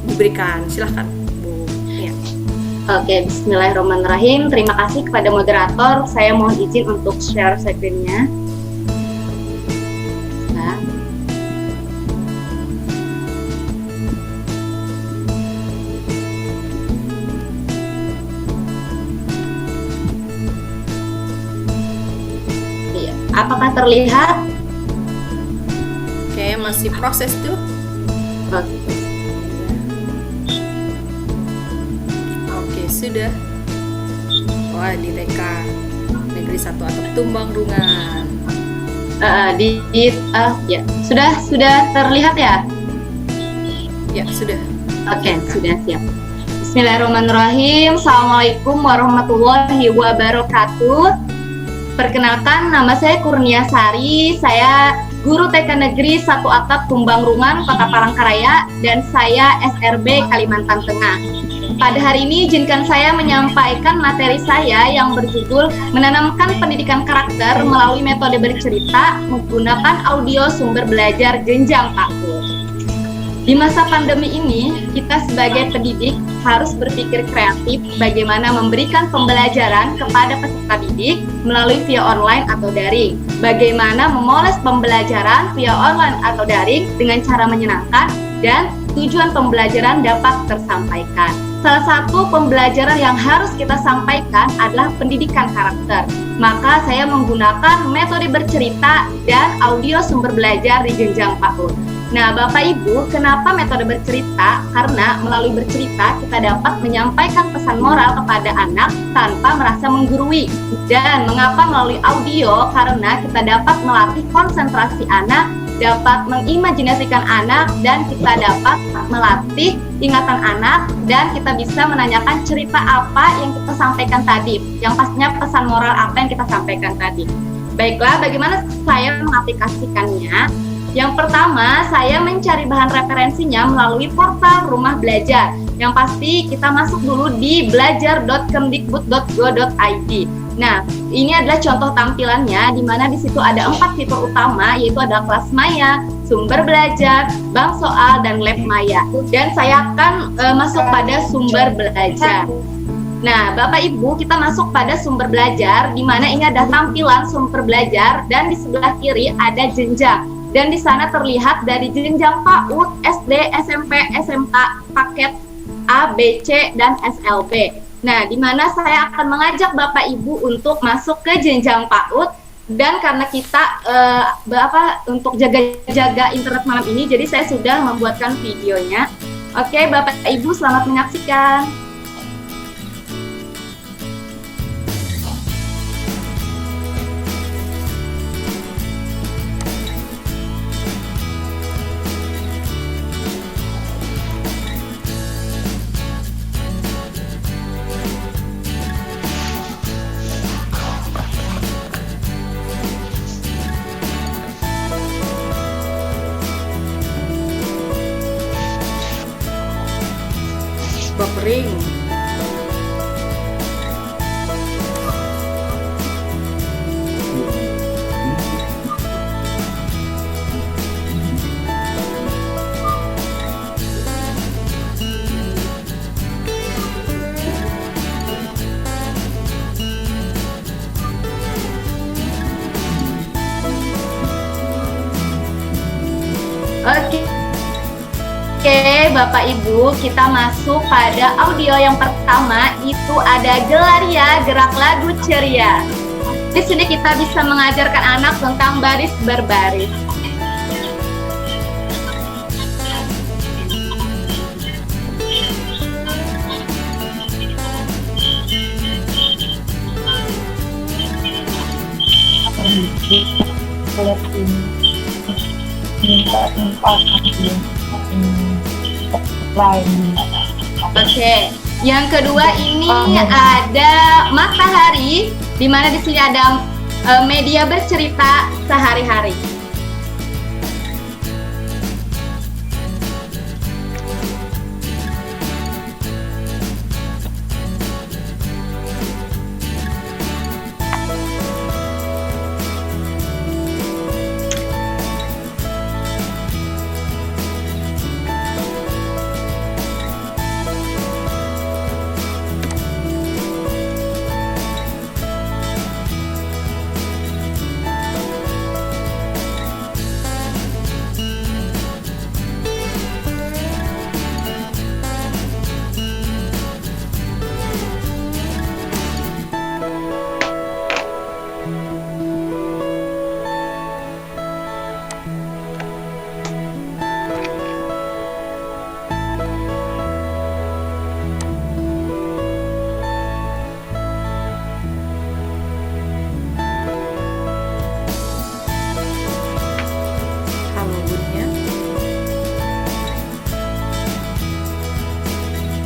diberikan. Silahkan Bu Nia. Oke, bismillahirrahmanirrahim. Terima kasih kepada moderator. Saya mohon izin untuk share screen-nya. Nah. Iya. Apakah terlihat? Oke, masih proses tuh. Oke, sudah. Wah, di TK Negeri 1 atau Tumbang Rungan. Ya, sudah terlihat ya? Ya, sudah. Oke, sudah siap. Bismillahirrahmanirrahim. Assalamualaikum warahmatullahi wabarakatuh. Perkenalkan, nama saya Kurnia Sari. Saya guru TK Negeri 1 Atap Tumbang Rungan, Kota Palangkaraya, dan saya SRB Kalimantan Tengah. Pada hari ini izinkan saya menyampaikan materi saya yang berjudul Menanamkan Pendidikan Karakter melalui Metode Bercerita menggunakan audio sumber belajar jenjang PAUD. Di masa pandemi ini, kita sebagai pendidik harus berpikir kreatif bagaimana memberikan pembelajaran kepada peserta didik melalui via online atau daring. Bagaimana memoles pembelajaran via online atau daring dengan cara menyenangkan dan tujuan pembelajaran dapat tersampaikan. Salah satu pembelajaran yang harus kita sampaikan adalah pendidikan karakter. Maka saya menggunakan metode bercerita dan audio sumber belajar di jenjang PAUD. Nah, Bapak Ibu, kenapa metode bercerita? Karena melalui bercerita kita dapat menyampaikan pesan moral kepada anak tanpa merasa menggurui. Dan mengapa melalui audio? Karena kita dapat melatih konsentrasi anak, dapat mengimajinasikan anak, dan kita dapat melatih ingatan anak, dan kita bisa menanyakan cerita apa yang kita sampaikan tadi. Yang pastinya pesan moral apa yang kita sampaikan tadi. Baiklah, bagaimana saya mengaplikasikannya? Yang pertama, saya mencari bahan referensinya melalui portal Rumah Belajar. Yang pasti kita masuk dulu di belajar.kemdikbud.go.id. Nah, ini adalah contoh tampilannya, di mana di situ ada 4 fitur utama, yaitu ada kelas maya, sumber belajar, bank soal, dan lab maya. Dan saya akan masuk pada sumber belajar. Nah, Bapak Ibu, kita masuk pada sumber belajar, di mana ini ada tampilan sumber belajar, dan di sebelah kiri ada jenjang. Dan di sana terlihat dari jenjang PAUD, SD, SMP, SMK, paket A, B, C, dan SLB. Nah, di mana saya akan mengajak Bapak Ibu untuk masuk ke jenjang PAUD. Dan karena kita untuk jaga-jaga internet malam ini, jadi saya sudah membuatkan videonya. Oke, Bapak Ibu, selamat menyaksikan. Buffering. Oke, Bapak Ibu, kita masuk pada audio yang pertama, itu ada Gelaria, gerak lagu ceria. Di sini kita bisa mengajarkan anak tentang baris berbaris. Oke, yang kedua ini ada matahari, di mana di sini ada media bercerita sehari-hari.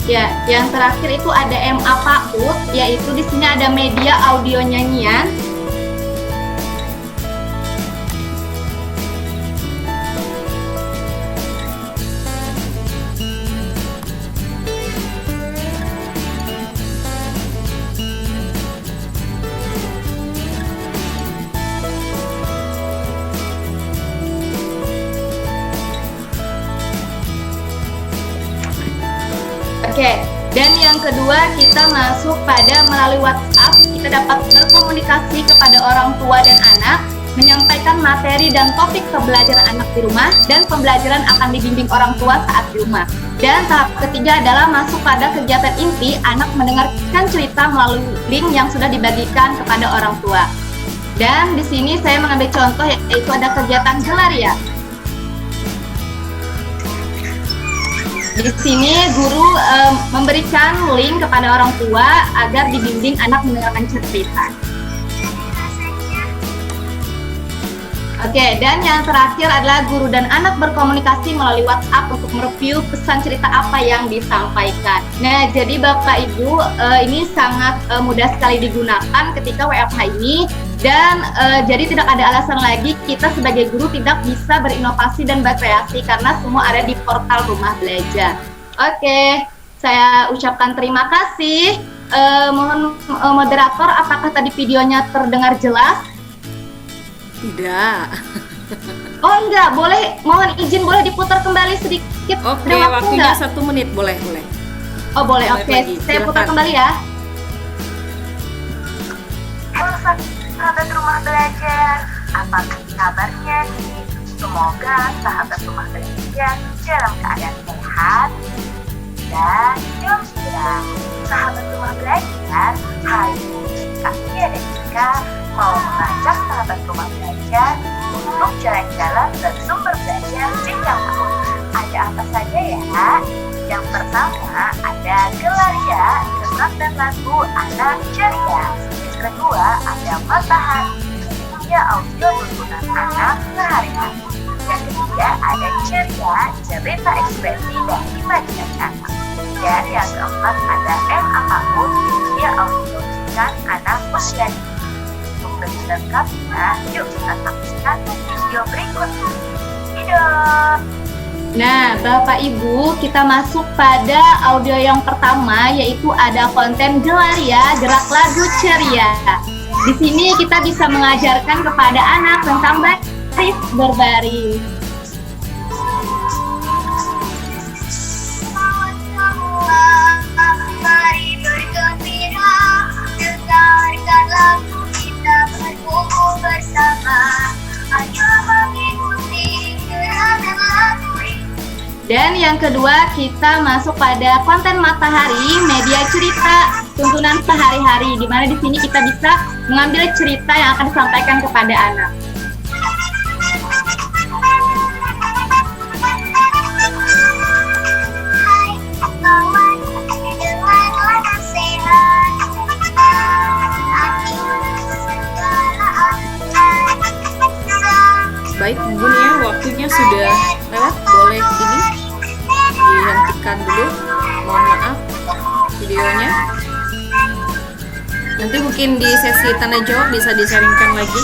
Ya, yang terakhir itu ada MA PAUD, yaitu di sini ada media audio nyanyian. Oke, dan yang kedua kita masuk pada melalui WhatsApp, kita dapat berkomunikasi kepada orang tua dan anak, menyampaikan materi dan topik pembelajaran anak di rumah, dan pembelajaran akan dibimbing orang tua saat di rumah. Dan tahap ketiga adalah masuk pada kegiatan inti, anak mendengarkan cerita melalui link yang sudah dibagikan kepada orang tua. Dan di sini saya mengambil contoh, yaitu ada kegiatan Gelaria. Di sini guru memberikan link kepada orang tua agar dibimbing anak mendengarkan cerita. Oke, dan yang terakhir adalah guru dan anak berkomunikasi melalui WhatsApp untuk mereview pesan cerita apa yang disampaikan. Nah, jadi Bapak Ibu, ini sangat mudah sekali digunakan ketika WFH ini. Dan jadi tidak ada alasan lagi kita sebagai guru tidak bisa berinovasi dan berkreasi karena semua ada di portal Rumah Belajar. Oke, saya ucapkan terima kasih. Mohon moderator, apakah tadi videonya terdengar jelas? Tidak. Oh enggak, boleh, mohon izin boleh diputar kembali sedikit. Oke, Ada waktunya enggak? 1 menit, boleh. Oh boleh, Boleh oke. lagi, Saya putar silakan. kembali ya. Sahabat Rumah Belajar, apa kabarnya nih? Semoga sahabat Rumah Belajar dalam keadaan sehat dan gembira. Sahabat Rumah Belajar, hari ini kami dan Ika mau mengajak sahabat Rumah Belajar untuk jalan-jalan ke sumber belajar jenjang PAUD. Ada apa saja ya? Yang pertama ada Gelaria, kesan dan lagu anak ceria. Kedua ada Matahari, media audio tuntunan anak sehari-hari. Yang ketiga ada Ceria, cerita ekspresi dan imajinasi anak. Dan yang keempat ada MA PAUD, media audio tuntunan anak usia dini. Untuk lebih lengkapnya, yuk kita saksikan video berikut. Hidup! Nah, Bapak Ibu, kita masuk pada audio yang pertama, yaitu ada konten Gelaria, gerak lagu ceria. Di sini kita bisa mengajarkan kepada anak tentang baris berbaris. Mari bergembira, dengarkan lagu kita berkumpul bersama. Ayo mengikuti gerakan lagu ini. Dan yang kedua, kita masuk pada konten Matahari, media cerita tuntunan sehari-hari, di mana di sini kita bisa mengambil cerita yang akan disampaikan kepada anak. Hai kawan, dengarlah nasihat. Segala aturan. Baik, Bun ya, waktunya sudah lewat. Boleh ini dihentikan dulu. Mohon maaf videonya. Nanti mungkin di sesi tanya jawab bisa di-sharingkan lagi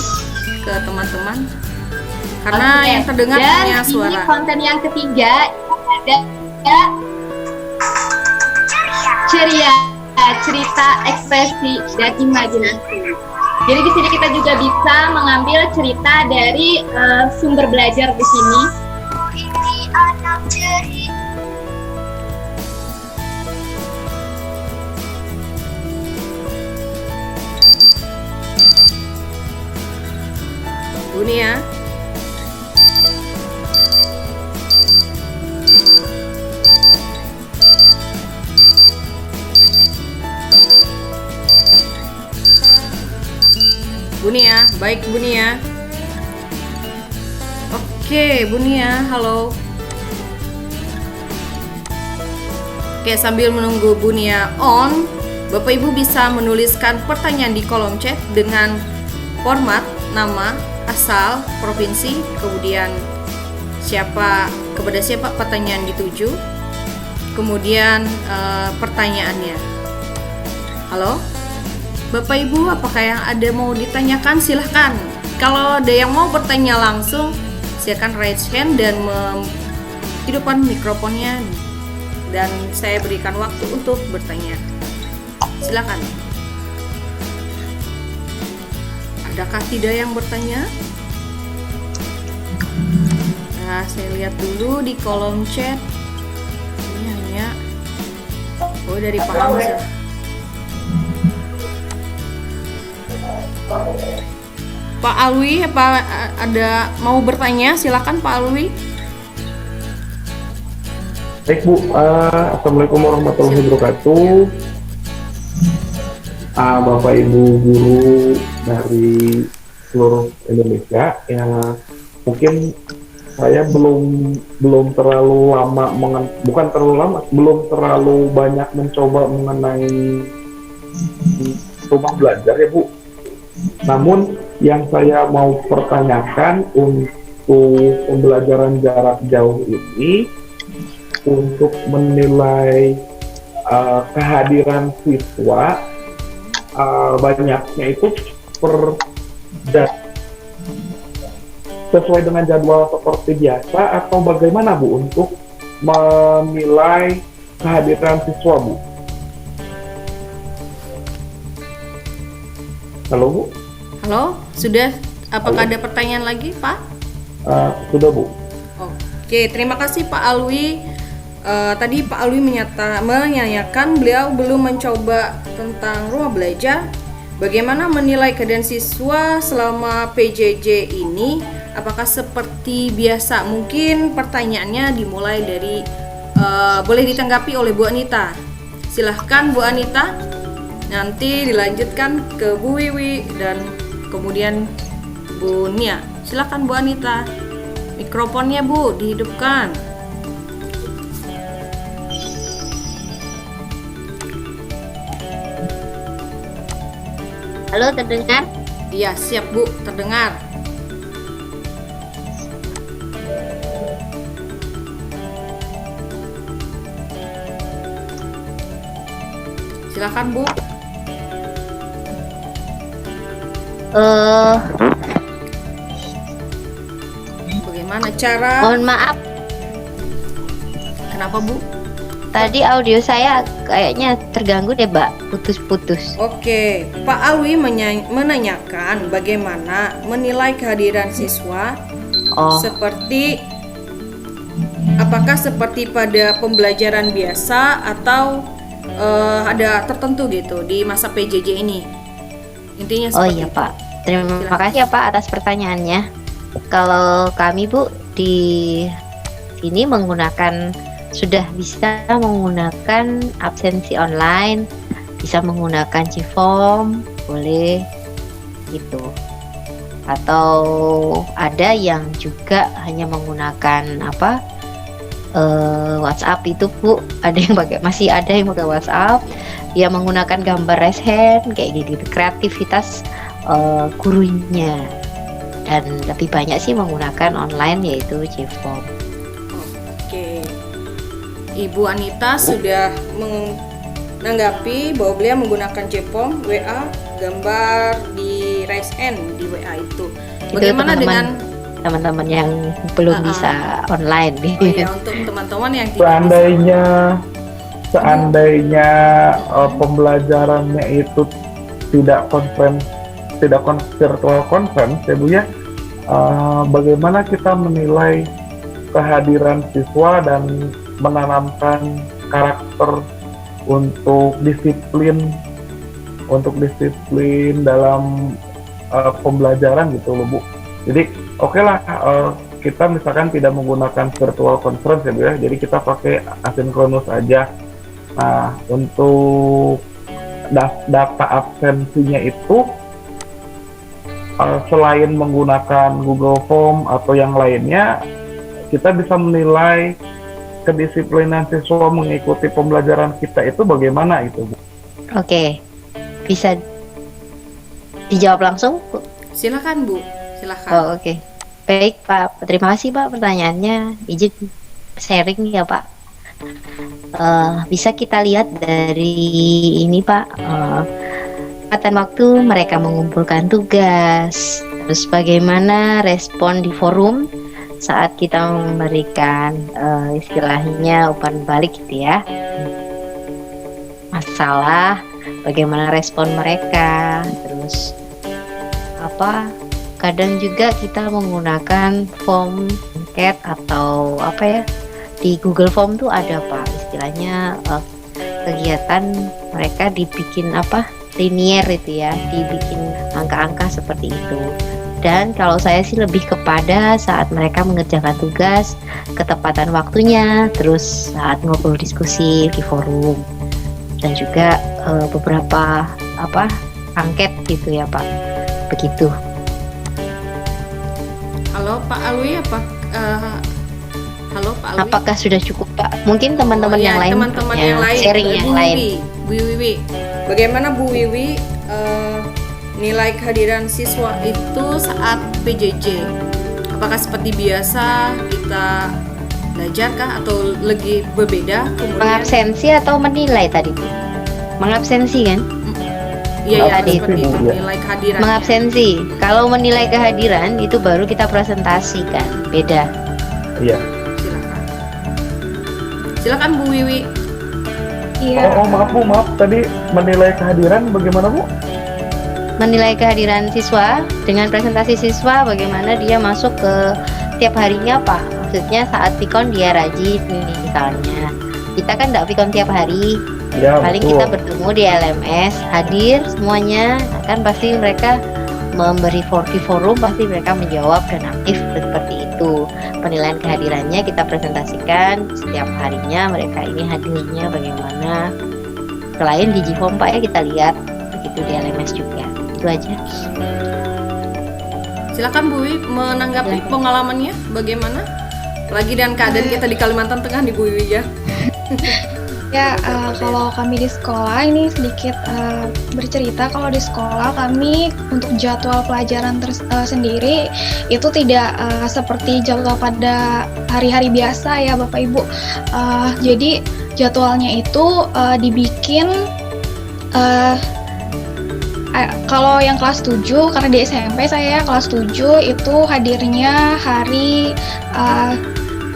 ke teman-teman. Karena Oke. yang terdengar Dan hanya ini suara. konten yang ketiga ada ceria, cerita ekspresi dan imajinasi. Jadi di sini kita juga bisa mengambil cerita dari sumber belajar di sini. Ini anak ceria. Bun ya. Bunia, baik Bunia. Oke, Bunia, halo. Oke, sambil menunggu Bunia on, Bapak Ibu bisa menuliskan pertanyaan di kolom chat dengan format nama, asal, provinsi, kemudian kepada siapa pertanyaan dituju. kemudian pertanyaannya. Halo, Bapak Ibu, apakah yang ada mau ditanyakan? Silahkan. Kalau ada yang mau bertanya langsung, silakan raise hand dan hidupkan mikrofonnya, dan saya berikan waktu untuk bertanya. Silakan. Adakah tidak yang bertanya? Nah, saya lihat dulu di kolom chat. Ini hanya dari Pak Hamzah. Pak Alwi, apa ada mau bertanya? Silakan Pak Alwi. Baik Bu, Assalamualaikum warahmatullahi wabarakatuh. Bapak Ibu guru dari seluruh Indonesia, ya mungkin saya belum terlalu lama belum terlalu banyak mencoba mengenai rumah belajar ya Bu. Namun yang saya mau pertanyakan untuk pembelajaran jarak jauh ini, untuk menilai kehadiran siswa, banyaknya itu sesuai dengan jadwal seperti biasa atau bagaimana Bu untuk menilai kehadiran siswa Bu? Halo Bu? Halo, sudah? Apakah ada pertanyaan lagi Pak? Sudah Bu. Oke, terima kasih Pak Alwi. Tadi Pak Alwi menanyakan beliau belum mencoba tentang rumah belajar. Bagaimana menilai keadaan siswa selama PJJ ini? Apakah seperti biasa? Mungkin pertanyaannya dimulai dari boleh ditanggapi oleh Bu Anita. Silahkan Bu Anita. Nanti dilanjutkan ke Bu Wiwi dan kemudian Bu Nia. Silahkan Bu Anita. Mikrofonnya Bu dihidupkan. Halo, terdengar? Iya, siap Bu, terdengar. Silakan Bu. Bagaimana cara? Mohon maaf, Kenapa Bu? tadi audio saya kayaknya terganggu deh, Mbak. Putus-putus. Oke, Pak Alwi menanyakan bagaimana menilai kehadiran siswa seperti apakah seperti pada pembelajaran biasa atau ada tertentu gitu di masa PJJ ini. Intinya Oh seperti iya itu. Pak, terima kasih ya Pak atas pertanyaannya. Kalau kami Bu di sini sudah bisa menggunakan absensi online, bisa menggunakan Ciform, boleh gitu. Atau ada yang juga hanya menggunakan WhatsApp itu Bu, masih ada yang pakai WhatsApp, ya menggunakan gambar raise hand kayak gitu, kreativitas gurunya. Dan lebih banyak sih menggunakan online yaitu Ciform. Oke. Ibu Anita sudah menanggapi bahwa beliau menggunakan Ciform, WA, gambar di raise hand di WA itu. Bagaimana dengan teman-teman yang belum bisa online nih? Oh iya, untuk teman-teman yang tidak Seandainya pembelajarannya itu tidak virtual conference ya Bu ya, bagaimana kita menilai kehadiran siswa dan menanamkan karakter untuk disiplin dalam pembelajaran gitu loh Bu. Jadi oke lah, kita misalkan tidak menggunakan virtual conference ya Bu ya, jadi kita pakai asinkronus aja. Nah, untuk data absensinya itu selain menggunakan Google Form atau yang lainnya, kita bisa menilai kedisiplinan siswa mengikuti pembelajaran kita itu bagaimana itu Bu? Oke, bisa dijawab langsung Bu? Silakan Bu, silakan. Oh, oke. Baik Pak, terima kasih Pak pertanyaannya. Izin sharing ya Pak. Bisa kita lihat dari ini Pak, kesempatan waktu mereka mengumpulkan tugas, terus bagaimana respon di forum saat kita memberikan istilahnya umpan balik gitu ya, masalah bagaimana respon mereka, terus kadang juga kita menggunakan form angket atau di Google Form tuh ada Pak istilahnya kegiatan mereka dibikin linier itu ya, dibikin angka-angka seperti itu. Dan kalau saya sih lebih kepada saat mereka mengerjakan tugas, ketepatan waktunya, terus saat ngobrol diskusi di forum, dan juga beberapa angket gitu ya Pak, begitu. Halo Pak Alwi, halo Pak Alwi. Apakah sudah cukup Pak? Mungkin teman-teman yang lain, teman-teman yang lain, sharing yang Bu lain. Bu Wiwi, bagaimana Bu Wiwi nilai kehadiran siswa itu saat PJJ? Apakah seperti biasa kita belajar kah atau lagi berbeda? Mengabsensi atau menilai tadi Bu? Mengabsensi kan? Iya, tadi seperti itu, ya. nilai kehadiran. Mengabsensi. Kalau menilai kehadiran itu baru kita presentasikan, beda. Iya. Silakan Bu Wiwi. Iya. Oh, maaf tadi menilai kehadiran bagaimana Bu? Menilai kehadiran siswa dengan presentasi siswa, bagaimana dia masuk ke tiap harinya Pak. Maksudnya saat Vikon dia rajin misalnya. Kita kan nggak Vikon tiap hari. Ya, Paling betul. kita bertemu di LMS, hadir semuanya, kan pasti mereka memberi di forum, pasti mereka menjawab dan aktif seperti itu. Penilaian kehadirannya kita presentasikan setiap harinya, mereka ini hadirnya bagaimana. Selain di Gform Pak ya, kita lihat begitu di LMS juga. Itu aja. Silakan Bu Wiwi menanggapi pengalamannya bagaimana? Lagi dan keadaan kita di Kalimantan Tengah nih Bu Wiwi ya. Ya, kalau kami di sekolah ini sedikit bercerita, kalau di sekolah kami untuk jadwal pelajaran sendiri itu tidak seperti jadwal pada hari-hari biasa ya Bapak Ibu. Jadi jadwalnya itu dibikin kalau yang kelas 7, karena di SMP saya kelas 7 itu hadirnya hari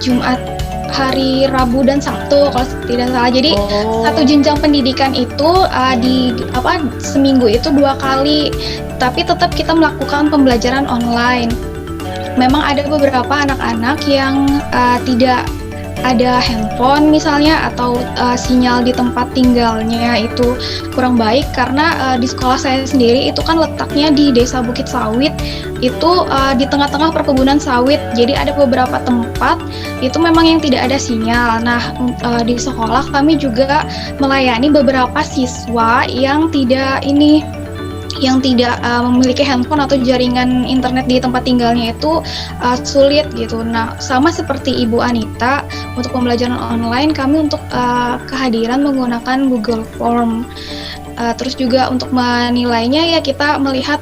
Jumat, hari Rabu dan Sabtu kalau tidak salah. Jadi satu jenjang pendidikan itu seminggu itu 2 kali, tapi tetap kita melakukan pembelajaran online. Memang ada beberapa anak-anak yang tidak ada handphone misalnya, atau sinyal di tempat tinggalnya itu kurang baik, karena di sekolah saya sendiri itu kan letaknya di Desa Bukit Sawit, itu di tengah-tengah perkebunan sawit. Jadi ada beberapa tempat itu memang yang tidak ada sinyal. Nah, di sekolah kami juga melayani beberapa siswa yang tidak memiliki handphone atau jaringan internet di tempat tinggalnya itu sulit gitu. Nah, sama seperti Ibu Anita, untuk pembelajaran online kami untuk kehadiran menggunakan Google Form. Terus juga untuk menilainya ya kita melihat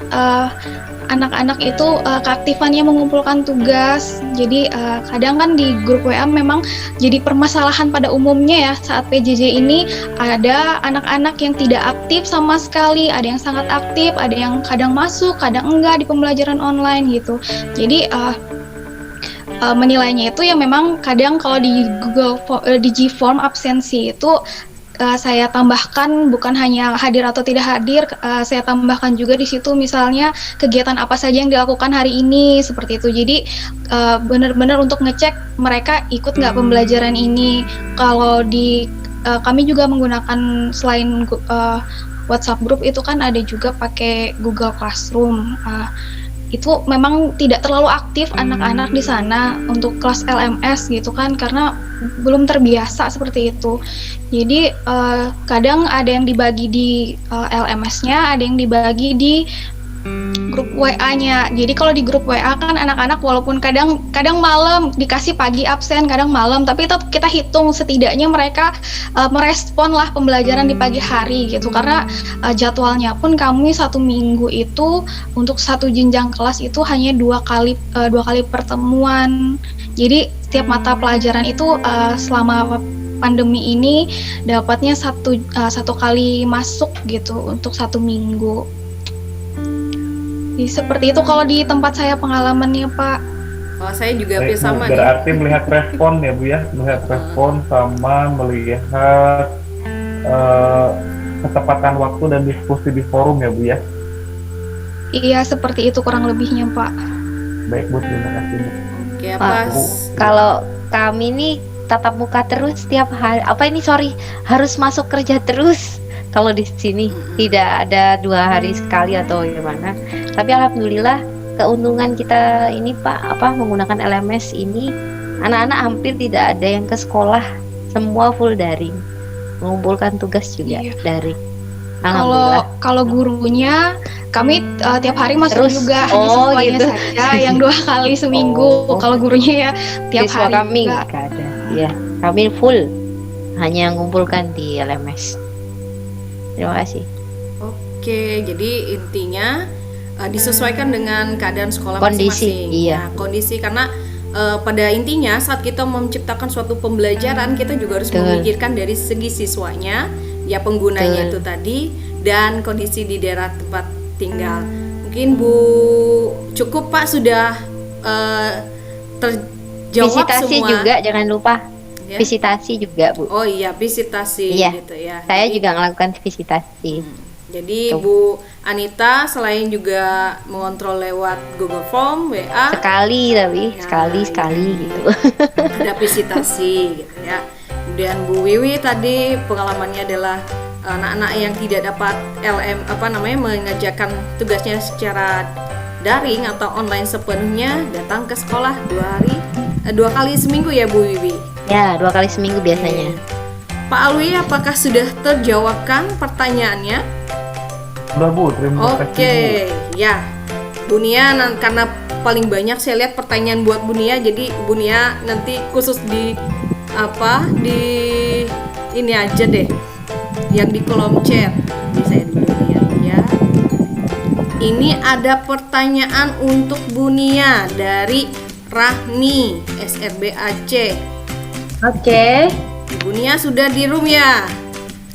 anak-anak itu keaktifannya mengumpulkan tugas. Jadi kadang kan di grup WA memang jadi permasalahan pada umumnya ya, saat PJJ ini ada anak-anak yang tidak aktif sama sekali, ada yang sangat aktif, ada yang kadang masuk, kadang enggak di pembelajaran online gitu. Jadi menilainya itu ya memang kadang kalau di di Gform absensi itu saya tambahkan bukan hanya hadir atau tidak hadir, saya tambahkan juga di situ misalnya kegiatan apa saja yang dilakukan hari ini, seperti itu. Jadi benar-benar untuk ngecek mereka ikut nggak pembelajaran ini. Kalau di kami juga menggunakan selain WhatsApp group itu kan ada juga pakai Google Classroom. Itu memang tidak terlalu aktif anak-anak di sana untuk kelas LMS gitu kan, karena belum terbiasa seperti itu. Jadi kadang ada yang dibagi di LMS-nya, ada yang dibagi di grup WA-nya. Jadi kalau di grup WA kan anak-anak walaupun kadang malam dikasih pagi absen, kadang malam, tapi tetap kita hitung setidaknya mereka merespon lah pembelajaran di pagi hari gitu. Karena jadwalnya pun kami 1 minggu itu untuk 1 jenjang kelas itu hanya 2 kali pertemuan. Jadi setiap mata pelajaran itu selama pandemi ini dapatnya satu kali masuk gitu untuk 1 minggu. Jadi seperti itu kalau di tempat saya pengalamannya, Pak. Kalau saya juga Baik, hampir Bu. sama nih. Berarti melihat respon ya Bu ya, melihat respon sama melihat ketepatan waktu dan diskusi di forum ya Bu ya. Iya, seperti itu kurang lebihnya, Pak. Baik Bu, terima kasih Bu. Oke, Pak, pas. kalau kami nih tatap muka terus setiap hari, harus masuk kerja terus. Kalau di sini tidak ada 2 hari sekali atau gimana. Tapi alhamdulillah keuntungan kita ini Pak, menggunakan LMS ini, anak-anak hampir tidak ada yang ke sekolah, semua full daring. Mengumpulkan tugas juga Iya. daring. Alhamdulillah. Kalau gurunya kami tiap hari masuk Terus? juga, hanya Oh, siswanya gitu. saja yang 2 kali seminggu. Oh. Kalau gurunya ya tiap Siswa hari kami juga. nggak ada. Ya, kami full hanya mengumpulkan di LMS. Terima kasih. Oke, jadi intinya disesuaikan dengan keadaan sekolah Kondisi, masing-masing. iya. Nah, kondisi karena pada intinya saat kita menciptakan suatu pembelajaran, kita juga harus Betul. memikirkan dari segi siswanya, ya penggunanya Betul. itu tadi, dan kondisi di daerah tempat tinggal. Mungkin Bu cukup Pak sudah terjawab Visitasi semua. juga jangan lupa. Ya. Visitasi juga, Bu. Oh iya, visitasi Iya. gitu ya. Saya Jadi- juga melakukan visitasi. Jadi Tuh. Bu Anita selain juga mengontrol lewat Google Form, WA, Sekali tapi Ya, sekali gitu. ada visitasi gitu ya. Kemudian Bu Wiwi tadi pengalamannya adalah anak-anak yang tidak dapat mengerjakan tugasnya secara daring atau online sepenuhnya datang ke sekolah 2 kali seminggu ya Bu Wiwi. Ya, 2 kali seminggu biasanya. Pak Alwi, apakah sudah terjawabkan pertanyaannya? Udah Bu, terima kasih Bu. Oke, ya. Bu Nia, karena paling banyak saya lihat pertanyaan buat Bu Nia, jadi Bu Nia nanti khusus di ini aja deh, yang di kolom chat. Jadi saya dulu lihat ya. Ini ada pertanyaan untuk Bu Nia dari Rahmi SRB Aceh. Oke. Bu Nia sudah di room ya?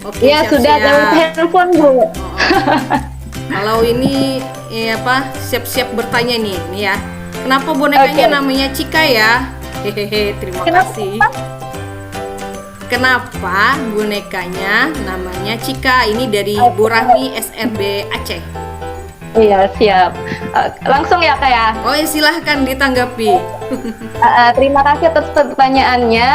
Oke, Ya, sudah siap-siap. lewat handphone, Bu. Kalau ini siap-siap bertanya nih ya. Kenapa bonekanya Oke. namanya Cika ya? Hehehe, terima kasih. Kenapa bonekanya namanya Cika? Ini dari Bu Rahmi SRB Aceh. Iya, siap. Langsung ya, Kak ya. Oh ya, silahkan ditanggapi. Terima kasih atas pertanyaannya.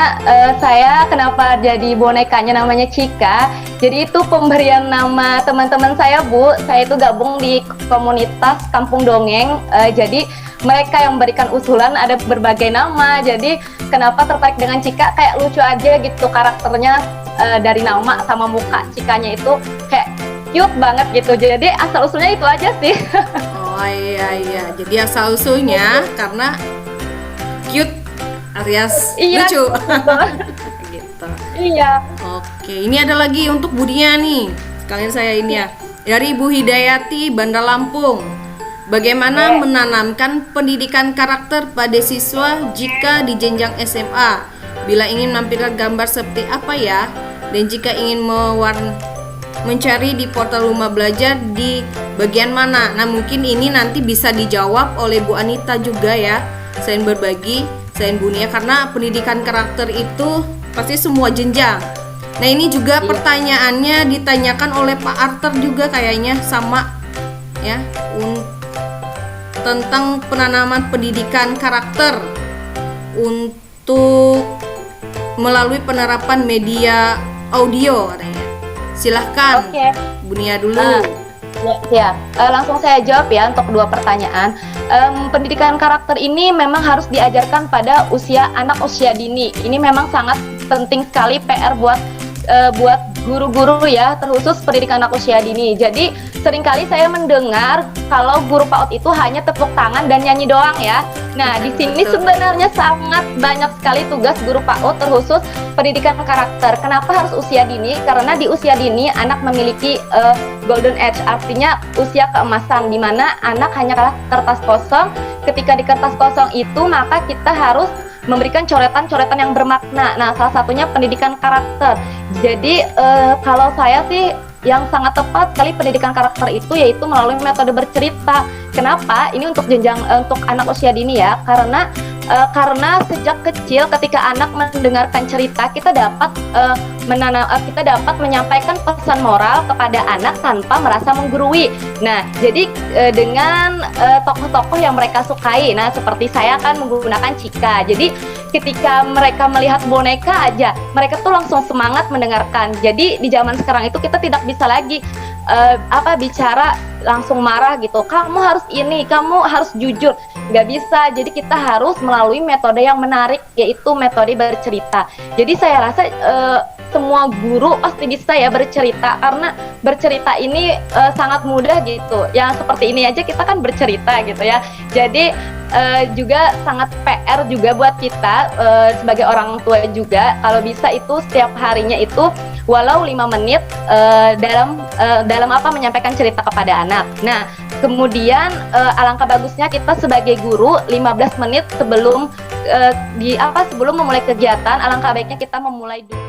Saya kenapa jadi bonekanya namanya Cika? Jadi itu pemberian nama teman-teman saya, Bu. Saya itu gabung di komunitas Kampung Dongeng. Jadi mereka yang memberikan usulan ada berbagai nama. Jadi kenapa tertarik dengan Cika? Kayak lucu aja gitu karakternya, dari nama sama muka Cikanya itu kayak cute banget gitu. Jadi asal usulnya itu aja sih. Oh iya. Jadi asal usulnya karena cute alias Iya. lucu. Gitu. Iya. Oke, ini ada lagi untuk Bu Nia nih. Sekalian saya ini ya. Dari Bu Hidayati, Bandar Lampung. Bagaimana menanamkan pendidikan karakter pada siswa jika di jenjang SMA? Bila ingin menampilkan gambar seperti apa ya? Dan jika ingin mencari di portal rumah belajar di bagian mana? Nah, mungkin ini nanti bisa dijawab oleh Bu Anita juga ya. Selain berbagi, selain Bu Nia, karena pendidikan karakter itu pasti semua jenjang. Nah, ini juga pertanyaannya ditanyakan oleh Pak Arthur juga kayaknya sama ya, tentang penanaman pendidikan karakter untuk melalui penerapan media audio katanya. Silahkan Oke. Bu Nia dulu. Ya, langsung saya jawab ya untuk 2 pertanyaan. Pendidikan karakter ini memang harus diajarkan pada anak usia dini. Ini memang sangat penting sekali PR buat guru-guru ya, terkhusus pendidikan anak usia dini. Jadi seringkali saya mendengar kalau guru PAUD itu hanya tepuk tangan dan nyanyi doang ya. Nah, di sini sebenarnya sangat banyak sekali tugas guru PAUD terkhusus pendidikan karakter. Kenapa harus usia dini? Karena di usia dini anak memiliki golden age, artinya usia keemasan, di mana anak hanya kertas kosong. Ketika di kertas kosong itu maka kita harus memberikan coretan-coretan yang bermakna. Nah, salah satunya pendidikan karakter. Jadi kalau saya sih yang sangat tepat sekali pendidikan karakter itu yaitu melalui metode bercerita. Kenapa? Ini untuk jenjang untuk anak usia dini ya, karena sejak kecil ketika anak mendengarkan cerita kita dapat menyampaikan pesan moral kepada anak tanpa merasa menggurui. Nah, jadi dengan tokoh-tokoh yang mereka sukai. Nah, seperti saya kan menggunakan Cika. Jadi ketika mereka melihat boneka aja, mereka tuh langsung semangat mendengarkan. Jadi di zaman sekarang itu kita tidak bisa lagi bicara langsung marah gitu. Kamu harus ini, kamu harus jujur. Nggak bisa. Jadi kita harus melalui metode yang menarik, yaitu metode bercerita. Jadi saya rasa semua guru pasti bisa ya bercerita, karena bercerita ini sangat mudah gitu. Yang seperti ini aja kita kan bercerita gitu ya. Jadi juga sangat PR juga buat kita sebagai orang tua juga, kalau bisa itu setiap harinya itu walau 5 menit dalam menyampaikan cerita kepada anak. Nah, kemudian alangkah bagusnya kita sebagai guru 15 menit sebelum sebelum memulai kegiatan, alangkah baiknya kita memulai dulu